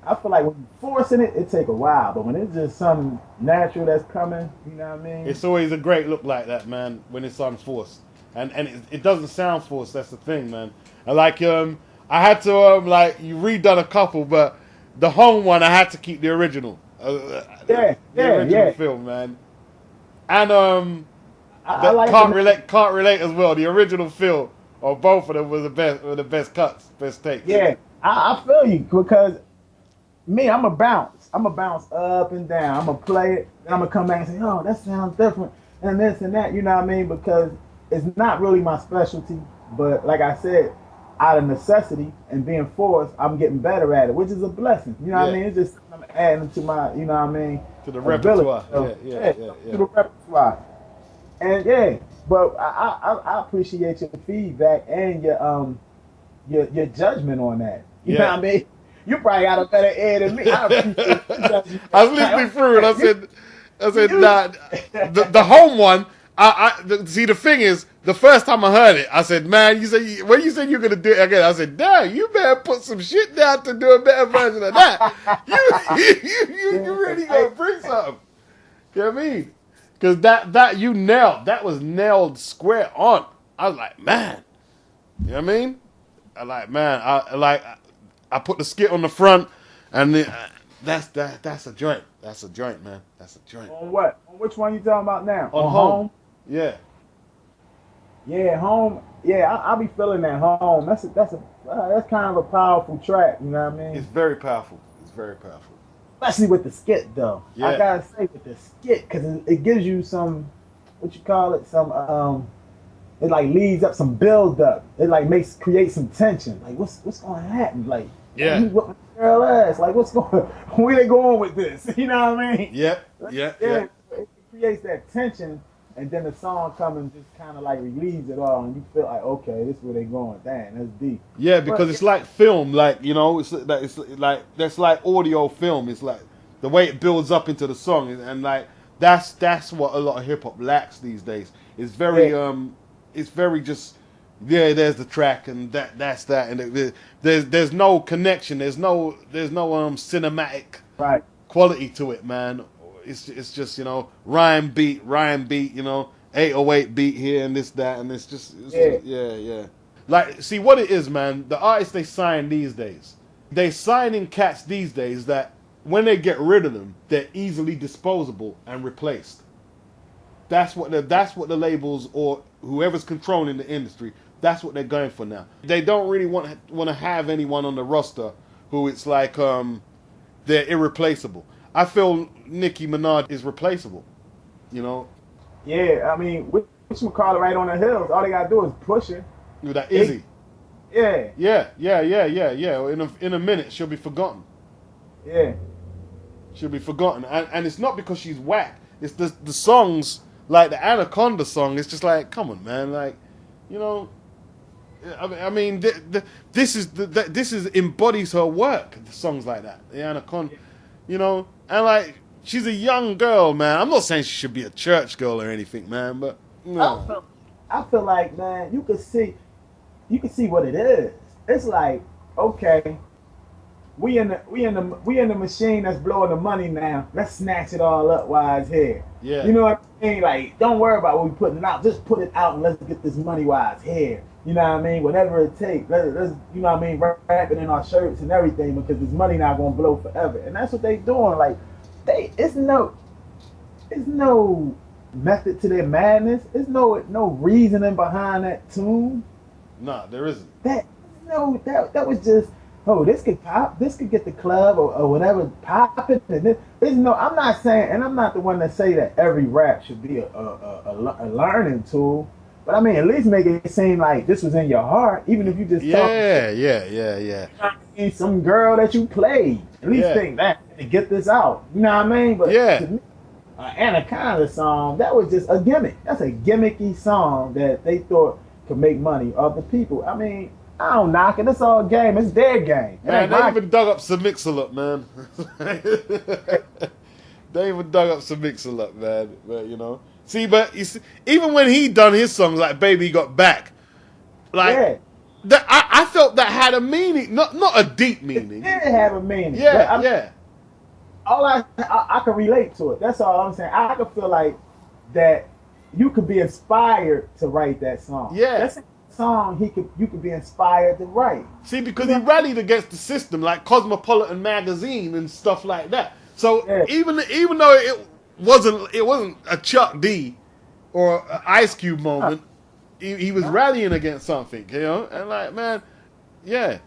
I feel like when you're forcing it, it take a while. But when it's just something natural that's coming, you know what I mean? It's always a great look like that, man, when it's unforced. And it doesn't sound forced, that's the thing, man. And like, I had to, you redone a couple, but the home one, I had to keep the original. The original film, man. And, I like can't relate as well. The original film, or both of them, were the best cuts, best takes. Yeah, I feel you because me, I'm a bounce. I'm a bounce up and down. I'm gonna play it, and I'm gonna come back and say, "Oh, that sounds different," and this and that. You know what I mean? Because it's not really my specialty. But like I said, out of necessity and being forced, I'm getting better at it, which is a blessing. You know what I mean? It's just I'm adding to my, you know what I mean, to the repertoire. So, Yeah. To the repertoire. And but I appreciate your feedback and your judgment on that. You know what I mean? You probably got a better ear than me. I was listening through and I said, nah, the home one. See, the thing is, the first time I heard it, I said, man, when you said you're gonna do it again, I said, damn, you better put some shit down to do a better version of that. You really gotta bring something. You know what I mean? Because that was nailed square on. I was like, man, you know what I mean? I put the skit on the front, and that's a joint. That's a joint, man. That's a joint. On what? On which one you talking about now? On home. Yeah. Yeah, home. Yeah, I be feeling that home. That's kind of a powerful track. You know what I mean? It's very powerful. It's very powerful. Especially with the skit, though. Yeah. I gotta say with the skit, because it gives you some, what you call it, it like leads up some build up. It like creates some tension. Like what's going to happen? Like you what my girl ass? Like where they going with this? You know what I mean? Yeah. It creates that tension, and then the song comes and just kind of like relieves it all, and you feel like, okay, this is where they going. Damn, that's deep. Yeah, because it's like film, like it's like that's like audio film. It's like the way it builds up into the song, and like that's what a lot of hip hop lacks these days. It's very it's very just there's the track and that's that, and there's no connection. There's no cinematic quality to it, man. It's just rhyme beat, 808 beat here and this that, and it's just like, see what it is, man. The artists they sign these days, they signing cats these days that when they get rid of them, they're easily disposable and replaced. That's what the labels or whoever's controlling the industry, that's what they're going for now. They don't really want to have anyone on the roster who it's like they're irreplaceable. I feel Nicki Minaj is replaceable. Yeah, I mean, whatchamacallit right on the hills. All they gotta do is push her. With that Izzy. Yeah. In a minute, she'll be forgotten. Yeah. She'll be forgotten, and it's not because she's whack. It's the songs, like the Anaconda song. It's just like, come on, man, like, This is embodies her work. Songs like that, the Anaconda, you know, and like she's a young girl, man. I'm not saying she should be a church girl or anything, man, but no. I feel like, man, you can see what it is. It's like, okay, we in the machine that's blowing the money now. Let's snatch it all up while it's here. Yeah. You know what I mean? Like, don't worry about what we putting out. Just put it out and let's get this money while it's here. You know what I mean? Whatever it takes. Let's you know what I mean? Wrap it in our shirts and everything because this money not gonna blow forever. And that's what they doing. Like, it's no method to their madness. There's no reasoning behind that tune. Nah, there isn't. That was just, oh, this could pop, this could get the club or whatever popping. And there's no, I'm not saying, and I'm not the one to say that every rap should be a learning tool, but I mean, at least make it seem like this was in your heart, even if you just yeah. You know, some girl that you played, at least think that and get this out. You know what I mean? But to me, Anaconda song, that was just a gimmick. That's a gimmicky song that they thought could make money off the people. I mean, I don't knock it. It's all game. It's their game. Man, they even dug up some Mix-a-Lot, man. They even dug up some Mix-a-Lot, man. But, you know. See, but you see, even when he done his songs like Baby Got Back, like, I felt that had a meaning. Not a deep meaning. It did have a meaning. Yeah. All I can relate to it. That's all I'm saying. I can feel like that you could be inspired to write that song. Yeah. That's a song you could be inspired to write. See, because he rallied against the system, like Cosmopolitan magazine and stuff like that. So even though it wasn't a Chuck D or an Ice Cube moment, he was rallying against something, you know? And like, man, yeah.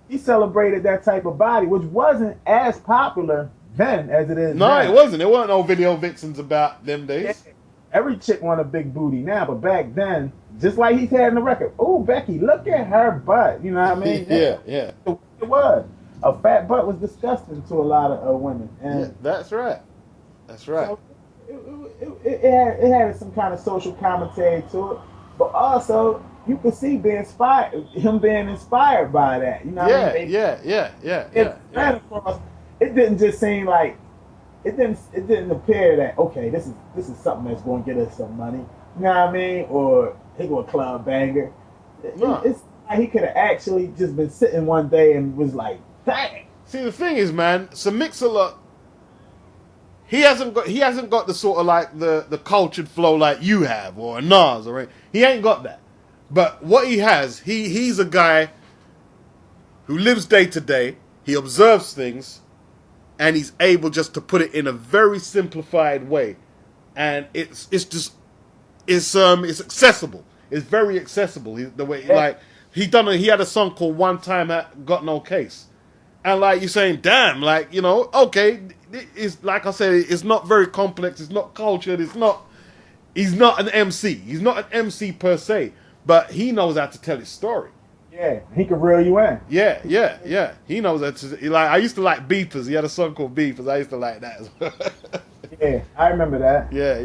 He celebrated that type of body, which wasn't as popular then as it is now. No, it wasn't. There weren't no video vixens about them days. Yeah. Every chick want a big booty now, but back then, just like he's had in the record, oh, Becky, look at her butt. You know what I mean? Yeah. It was. A fat butt was disgusting to a lot of women. And yeah, that's right. So it had some kind of social commentary to it, but also you could see him being inspired by that. You know what I mean? Yeah. It didn't just seem like it didn't appear that, okay, this is something that's going to get us some money. You know what I mean? Or he go a club banger. No. It's like he could have actually just been sitting one day and was like, dang. See, the thing is, man, so Mix-a-Lot, he hasn't got the sort of like the cultured flow like you have or a Nas or he ain't got that. But what he has, he's a guy who lives day to day. He observes things, and he's able just to put it in a very simplified way, and it's accessible. It's very accessible. The way like he had a song called "One Time Got No Case," and like you're saying, damn, like, you know, okay, it's like I said, it's not very complex. It's not cultured. He's not an MC. He's not an MC per se, but he knows how to tell his story. Yeah, he could reel you in. Yeah. He knows that. Like, I used to like Beepers. He had a song called Beepers. I used to like that as well. Yeah, I remember that. Yeah.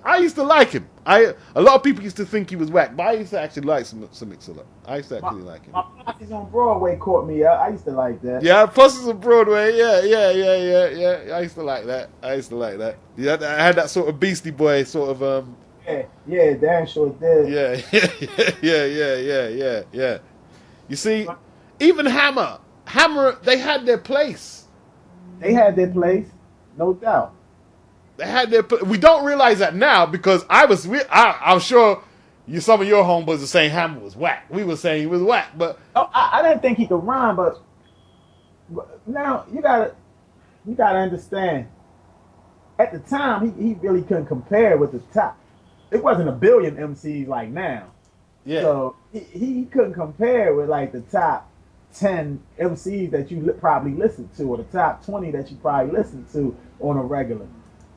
I used to like him. A lot of people used to think he was whack, but I used to actually like some Mix-a-Lot. I used to actually like him. My Posses on Broadway caught me up. I used to like that. Yeah, Posses on Broadway. Yeah. I used to like that. Yeah, I had that sort of Beastie Boy sort of Yeah, damn sure did. Yeah. You see, even Hammer, they had their place. No doubt. They had we don't realize that now because I'm sure some of your homeboys are saying Hammer was whack. We were saying he was whack, but I didn't think he could rhyme, but now you gotta understand. At the time, he really couldn't compare with the top. It wasn't a billion MCs like now. Yeah. So he couldn't compare with like the top 10 MCs that you probably listen to, or the top 20 that you probably listen to on a regular.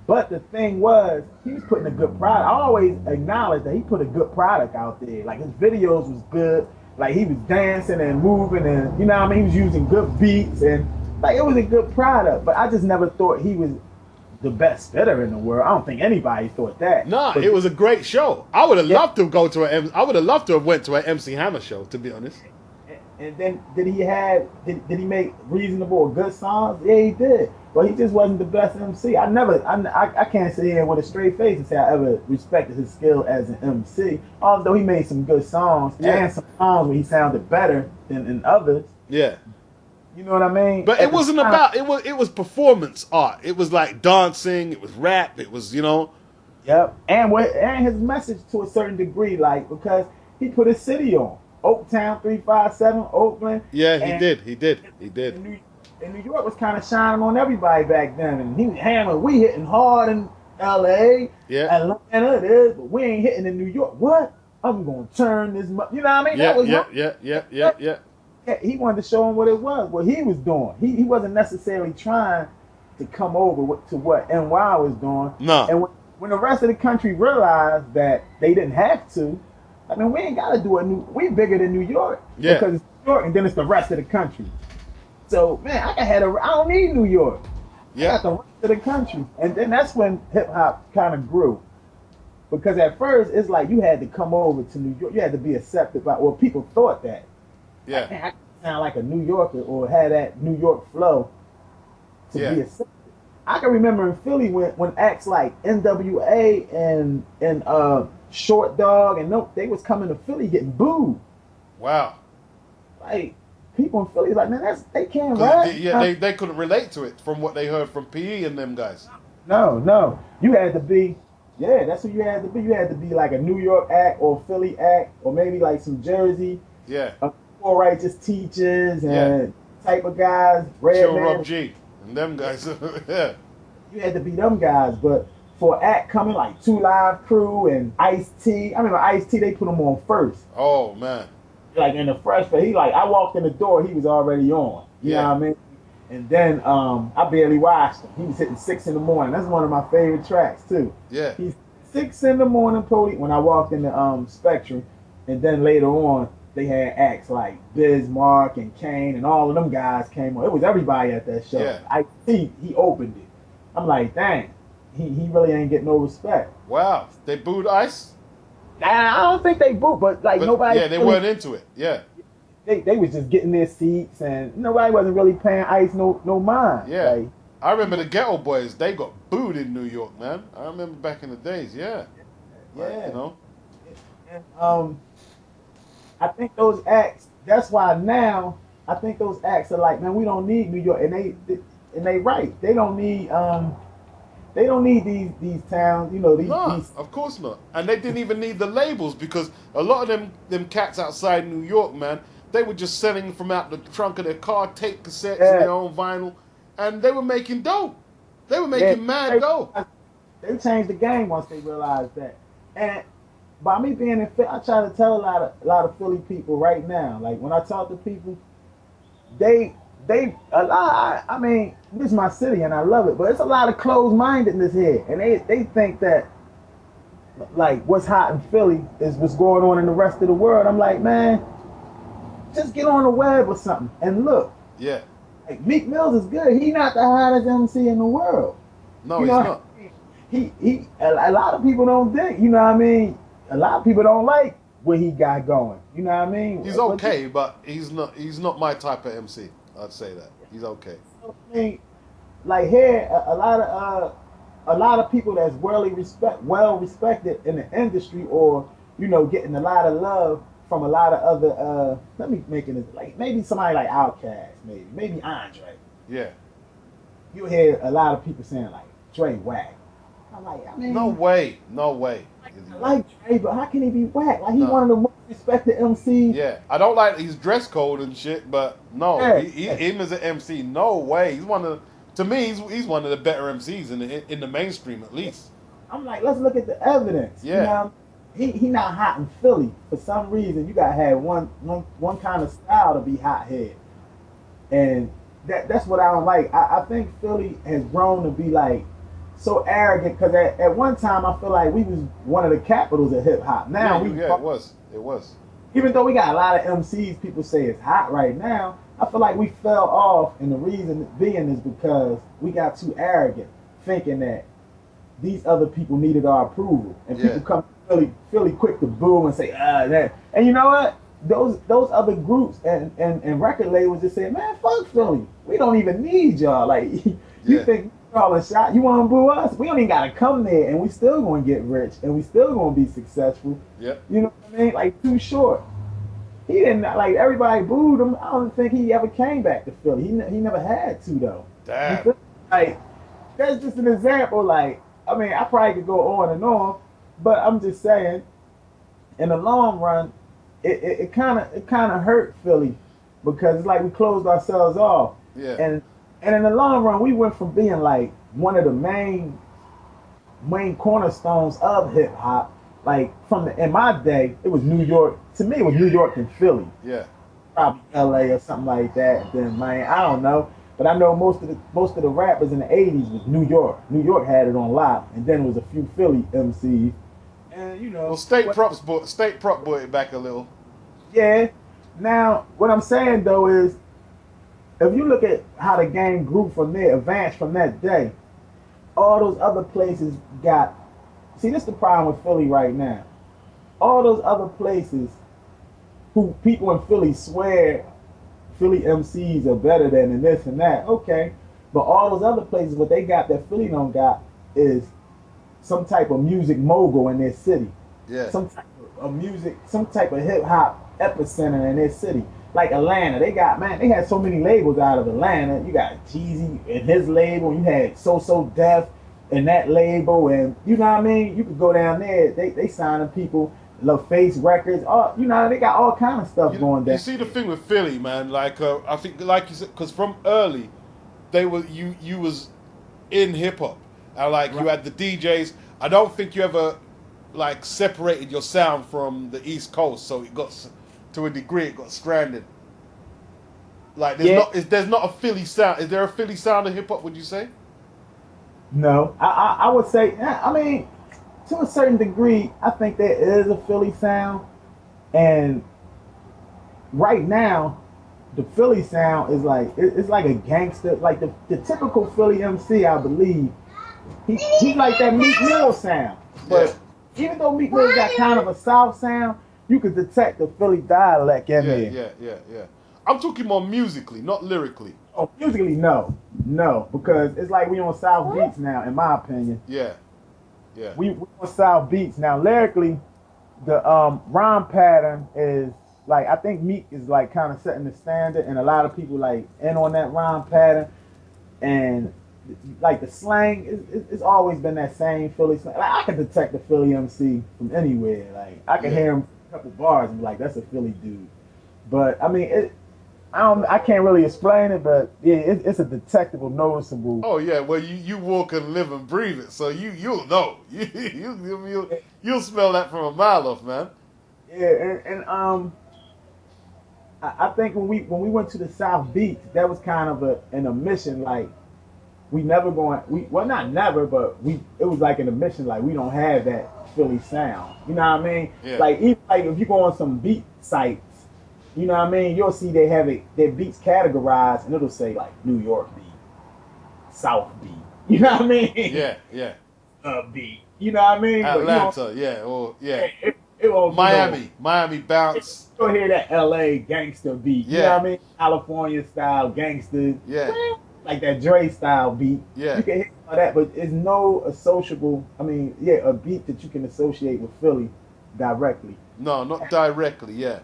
But the thing was, he was putting a good product. I always acknowledge that he put a good product out there. Like, his videos was good. Like, he was dancing and moving, and you know what I mean? He was using good beats, and like, it was a good product. But I just never thought he was the best spitter in the world. I don't think anybody thought that. Nah, But- it was a great show. I would have Yeah. loved to go to I would have loved to have went to an MC Hammer show, to be honest. And then did he make reasonable or good songs? Yeah, he did. But he just wasn't the best MC. I can't sit here with a straight face and say I ever respected his skill as an MC. Although he made some good songs and some songs where he sounded better than in others. Yeah. You know what I mean? But At it the wasn't time- about it was performance art. It was like dancing, it was rap, it was, you know. Yep. And his message to a certain degree, like, because he put his city on. Oaktown 357, Oakland. Yeah, he And did. in New York was kind of shining on everybody back then, and he was hammering. We hitting hard in L.A., Yeah. Atlanta, it is, but we ain't hitting in New York. What? I'm gonna turn this. You know what I mean? Yeah, That was yeah. He wanted to show him what it was, what he was doing. He wasn't necessarily trying to come over to what NY was doing. No. And when the rest of the country realized that they didn't have to, I mean, we ain't got to do we bigger than New York. Yeah. Because it's New York and then it's the rest of the country. So, man, I don't need New York. I Yeah. got the rest of the country. And then that's when hip-hop kind of grew. Because at first, it's like you had to come over to New York. You had to be accepted by, well, people thought that. Yeah. Man, I sound like a New Yorker or had that New York flow to Yeah. be accepted. I can remember in Philly when acts like NWA and Short Dog and they was coming to Philly getting booed. Wow. Like people in Philly like, man, they can't 'Cause rap. they couldn't relate to it from what they heard from PE and them guys. No. You had to be, that's who you had to be. You had to be like a New York act or Philly act or maybe like some Jersey, Yeah. Poor Righteous Teachers and type of guys. Red Chill Man. Rob G and them guys. Yeah. You had to be them guys, but for an act coming like 2 Live Crew and Ice-T, I remember Ice-T, they put him on first. Oh man. Like in the fresh, but I walked in the door, he was already on. You know what I mean? And then I barely watched him. He was hitting 6 in the morning. That's one of my favorite tracks too. Yeah. He's 6 in the morning, Pody, when I walked in the Spectrum, and then later on they had acts like Bismarck and Kane and all of them guys came on. It was everybody at that show. Yeah. He opened it. I'm like, dang, he really ain't getting no respect. Wow. They booed Ice? I don't think they booed, but nobody. Yeah, they weren't into it. Yeah. They was just getting their seats, and nobody wasn't really paying Ice no mind. Yeah. Like, I remember the Ghetto Boys, they got booed in New York, man. I remember back in the days, yeah. Like, yeah. you know? And, I think those acts. That's why now I think those acts are like, man, we don't need New York, and they right. They don't need these towns. You know, No, these of course not. And they didn't even need the labels because a lot of them cats outside New York, man, they were just selling from out the trunk of their car, tape cassettes and their own vinyl, and they were making dope. They were making mad dope. They changed the game once they realized that. And by me being in Philly, I try to tell a lot of Philly people right now. Like when I talk to people, I mean, this is my city and I love it, but it's a lot of closed-mindedness here, and they think that like what's hot in Philly is what's going on in the rest of the world. I'm like, man, just get on the web or something and look. Yeah. Like Meek Mills is good. He not the hottest MC in the world. No, You he's know, not. A lot of people don't think. You know what I mean? A lot of people don't like what he got going. You know what I mean? He's okay, but he's not my type of MC. I'd say that. He's okay. I mean, like here, a lot of people that's well respected in the industry, or you know, getting a lot of love from a lot of other. Let me make it like maybe somebody like Outkast, maybe Andre. Yeah. You hear a lot of people saying like Dre whack. I'm like, I mean, No way. I like Dre, but how can he be whack? Like he's No. one of the most respected MCs. Yeah, I don't like his dress code and shit, but no, Yeah. him as an MC, no way. He's to me, he's one of the better MCs in the mainstream at least. I'm like, let's look at the evidence. Yeah. You know, he not hot in Philly for some reason. You gotta have one kind of style to be hot here, and that's what I don't like. I think Philly has grown to be like so arrogant because at one time I feel like we was one of the capitals of hip hop. Now it was. even though we got a lot of MCs, people say it's hot right now. I feel like we fell off, and the reason being is because we got too arrogant. thinking that these other people needed our approval, and Yeah. people come Philly quick to boo and say that. And you know what? Those other groups and record labels just say, man, fuck Philly. We don't even need y'all. Like you Yeah. think y'all a shot? You want to boo us? We don't even gotta come there, and we still gonna get rich, and we still gonna be successful. Yep. You know what I mean? Like Too Short. He didn't like everybody booed him. I don't think he ever came back to Philly. He never had to though. Damn. You feel? Like that's just an example. Like I mean, I probably could go on and on, but I'm just saying, in the long run, it kind of hurt Philly because it's like we closed ourselves off. Yeah. And in the long run, we went from being like one of the main cornerstones of hip hop. Like in my day, it was New York. To me, it was New York and Philly. Yeah. Probably L.A. or something like that. Then man, I don't know. But I know most of the rappers in the '80s was New York. New York had it on lock, and then there was a few Philly MCs. And you know, Well, State Prop brought it back a little. yeah. Now, what I'm saying though is, if you look at how the game grew from there, advanced from that day, all those other places got. See, this is the problem with Philly right now. All those other places, who people in Philly swear Philly MCs are better than and this and that. Okay, but all those other places, what they got that Philly don't got is some type of music mogul in their city. Yeah. Some type of music, some type of hip hop epicenter in their city. Like Atlanta, they had so many labels out of Atlanta. You got Jeezy and his label. You had So Def and that label, and you know what I mean. You could go down there. They signing people. LaFace Records. All you know, they got all kind of stuff going down. You see the thing with Philly, man. Like I think, like you said, because from early, they were you was in hip hop, and like you had the DJs. I don't think you ever like separated your sound from the East Coast, so it got to a degree it got stranded. Like there's not a Philly sound. Is there a Philly sound in hip hop? Would you say? No, I would say. I mean, to a certain degree, I think there is a Philly sound, and right now, the Philly sound is like it's like a gangster, like the typical Philly MC. I believe he like that Meek Mill sound, but even though Meek Mill got kind of a South sound, you could detect the Philly dialect in there. Yeah. I'm talking more musically, not lyrically. Oh, musically, no, because it's like we on South beats now, in my opinion. Yeah. We on South beats now. Lyrically, the rhyme pattern is like I think Meek is like kind of setting the standard, and a lot of people like in on that rhyme pattern, and like the slang it's always been that same Philly slang. Like I can detect the Philly MC from anywhere. Like I can hear him a couple bars and be like, that's a Philly dude. But I mean I can't really explain it, but yeah, it's a detectable, noticeable. Oh yeah, well you walk and live and breathe it, so you'll know. You'll smell that from a mile off, man. Yeah, and I think when we went to the South Beach, that was kind of an admission. Like we never not never, but it was like an admission. Like we don't have that Philly sound. You know what I mean? Yeah. Like even like if you go on some beat sites. You know what I mean? You'll see they have their beats categorized, and it'll say like New York beat, South beat. You know what I mean? Yeah. Beat. You know what I mean? Atlanta, It won't Miami bounce. You'll hear that LA gangster beat. You know what I mean? California style gangster. Yeah. Like that Dre style beat. Yeah. You can hear all that, but it's no associable. I mean, a beat that you can associate with Philly directly. No, not directly. Yeah.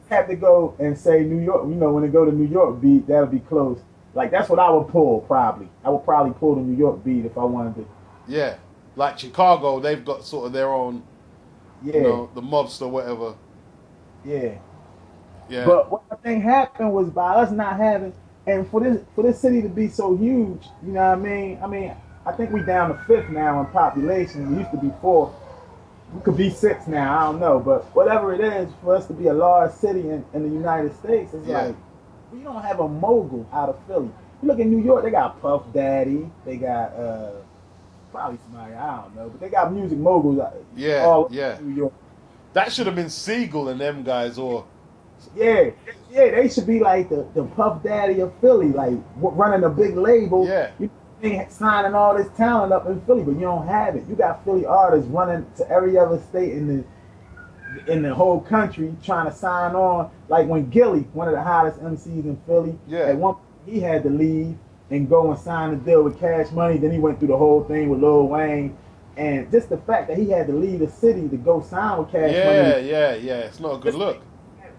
Have to go and say New York, when they go to New York beat, that would be close. Like that's what I would pull probably. I would probably pull the New York beat if I wanted to. Yeah, like Chicago, they've got sort of their own, the mobster, whatever. Yeah. Yeah. But what I think happened was by us not having, and for this city to be so huge, you know what I mean? I mean, I think we down to 5th now in population. We used to be 4th. We could be 6 now, I don't know. But whatever it is, for us to be a large city in the United States, it's like, we don't have a mogul out of Philly. You look at New York, they got Puff Daddy, they got probably somebody, I don't know, but they got music moguls all over New York. That should have been Siegel and them guys, or... Yeah, they should be like the Puff Daddy of Philly, like running a big label. Yeah. You they signing all this talent up in Philly, but you don't have it. You got Philly artists running to every other state in the whole country trying to sign on. Like when Gilly, one of the hottest MCs in Philly, at one point he had to leave and go and sign a deal with Cash Money. Then he went through the whole thing with Lil Wayne. And just the fact that he had to leave the city to go sign with Cash Money. Yeah. It's not a good look.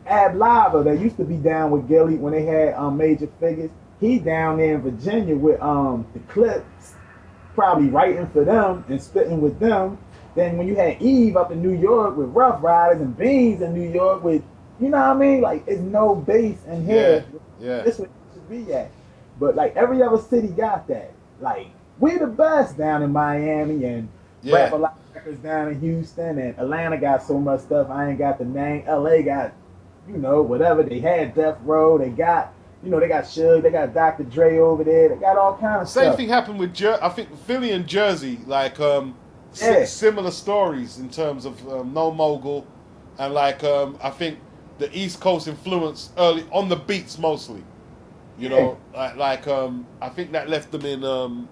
Ab Lava, that used to be down with Gilly when they had Major Figures. He down there in Virginia with the Clips, probably writing for them and spitting with them. Then when you had Eve up in New York with Rough Riders and Beans in New York with, you know what I mean? Like, it's no bass in here. Yeah. This is what it should be at. But like every other city got that. Like, we the best down in Miami and Rap a lot of records down in Houston, and Atlanta got so much stuff I ain't got the name. LA got, you know, whatever. They had Death Row. They got, you know, they got Suge. They got Dr. Dre over there. They got all kinds of stuff. Same thing happened with I think Philly and Jersey, like similar stories in terms of No Mogul, and like I think the East Coast influence early on the beats mostly. You know, like I think that left them in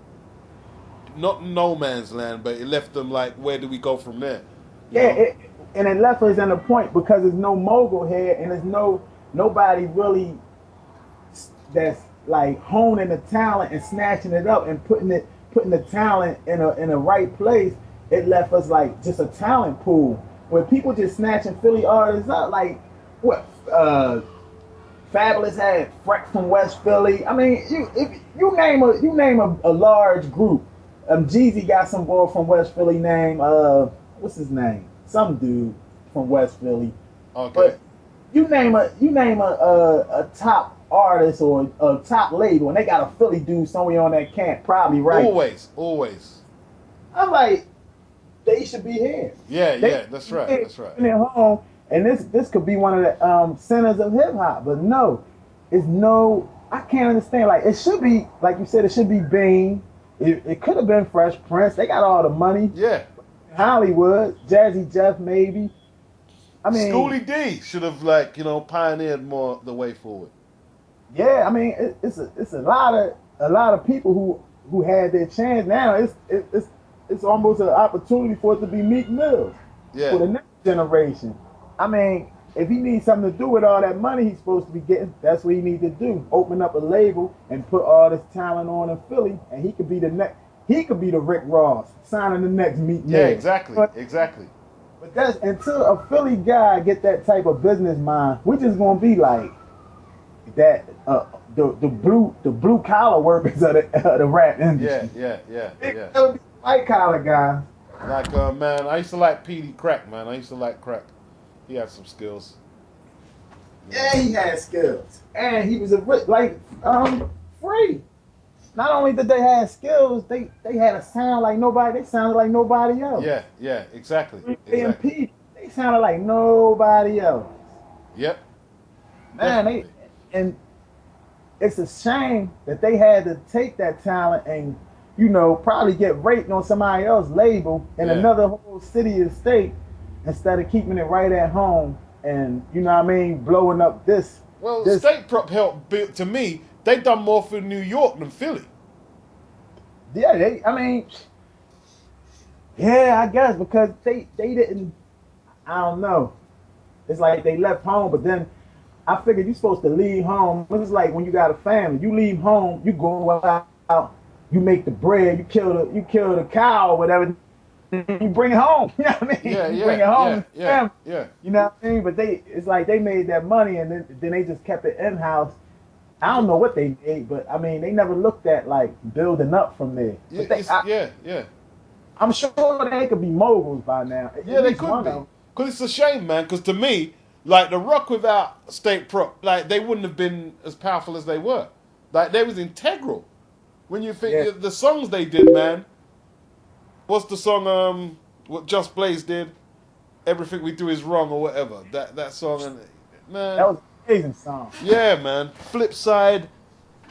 not no man's land, but it left them like, where do we go from there? And it left us in a point because there's no mogul here, and there's nobody really that's like honing the talent and snatching it up and putting the talent in a right place. It left us like just a talent pool where people just snatching Philly artists up. Like what Fabulous had Freck from West Philly. I mean, you name a large group. Jeezy got some boy from West Philly named what's his name? Some dude from West Philly. Okay. But you name a top artist or a top label, and they got a Philly dude somewhere on that camp, probably right. Always. I'm like, they should be here. Yeah, that's right. In their home, and this could be one of the centers of hip hop, but no, it's no. I can't understand. Like, it should be, like you said, it should be Bean. It could have been Fresh Prince. They got all the money. Yeah. Hollywood, Jazzy Jeff, maybe. I mean, Schoolie D should have, like, you know, pioneered more the way forward. Yeah, I mean, it's a lot of people who had their chance. Now it's almost an opportunity for it to be Meek Mills for the next generation. I mean, if he needs something to do with all that money he's supposed to be getting, that's what he needs to do. Open up a label and put all this talent on in Philly, and he could be the next. He could be the Rick Ross, signing the next Meek Mills. Yeah, exactly. But that's until a Philly guy get that type of business mind, we're just gonna be like that. The blue collar workers of the rap industry. Yeah. It'll be white collar guys. Like man, I used to like Petey Crack, man. I used to like Crack. He had some skills. Yeah, he had skills, and he was free. Not only did they have skills, they had a sound like nobody. They sounded like nobody else. Yeah, exactly. They sounded like nobody else. Yep. Man, and it's a shame that they had to take that talent and, you know, probably get raped on somebody else's label in another whole city or state instead of keeping it right at home and, you know what I mean, blowing up this. Well, State Prop helped build, to me, they done more for New York than Philly. Yeah, I guess because they didn't, I don't know. It's like they left home, but then I figured you're supposed to leave home. It's like when you got a family, you leave home, you go out, you make the bread, you kill the cow or whatever, you bring it home. You know what I mean? You bring it home. Yeah. You know what I mean? But it's like they made that money and then they just kept it in house. I don't know what they made, but I mean they never looked at like building up from there. Yeah. I'm sure they could be moguls by now. Yeah, they could be. Because it's a shame, man. Because to me, like the Rock without State Prop, like they wouldn't have been as powerful as they were. Like they was integral. When you think the songs they did, man. What's the song? What Just Blaze did? Everything We Do Is Wrong or whatever. That song, and man, that was an amazing song. Yeah, man. Flip Side.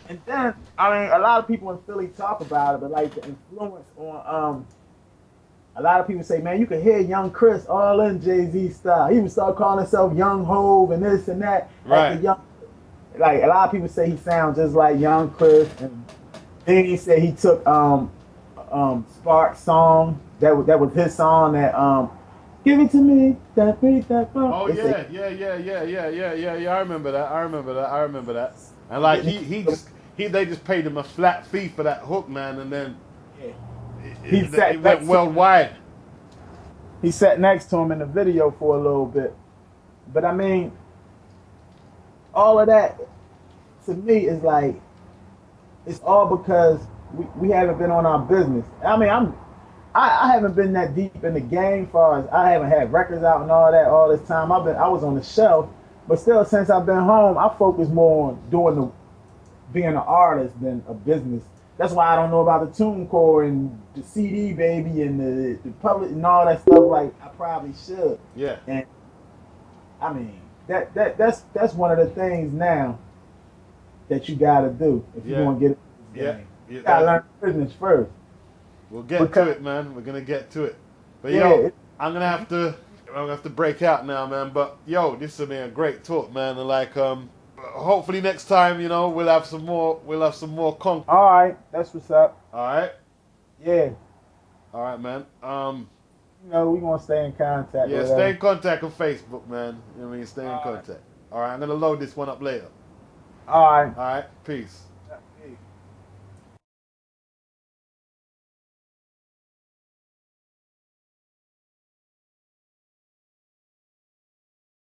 And then I mean, a lot of people in Philly talk about it, but like the influence on a lot of people say, man, you could hear Young Chris all in Jay-Z style. He would start calling himself Young Hove and this and that. Right. Like a lot of people say he sounds just like Young Chris, and Then he said he took Spark's song that was his song that give it to me that beat that bump. Oh yeah, yeah. I remember that. And like they just paid him a flat fee for that hook, man, and then it went worldwide. He sat next to him in the video for a little bit. But I mean, all of that to me is like it's all because we haven't been on our business. I mean, I haven't been that deep in the game far as I haven't had records out and all that all this time. I was on the shelf, but still since I've been home, I focus more on being an artist than a business. That's why I don't know about the TuneCore and the CD baby and the public and all that stuff like I probably should. Yeah. And I mean that's one of the things now that you gotta do if you want to get into this game. You gotta learn business first. We'll get to it, man. We're gonna get to it. But yo, I'm gonna have to break out now, man. But yo, this has been a great talk, man. And like hopefully next time, we'll have some more content. All right, that's what's up. All right. Yeah. All right, man. We're gonna stay in contact. Yeah, stay in contact on Facebook, man. You know what I mean? Stay in contact. All right, I'm gonna load this one up later. All right. All right. Peace.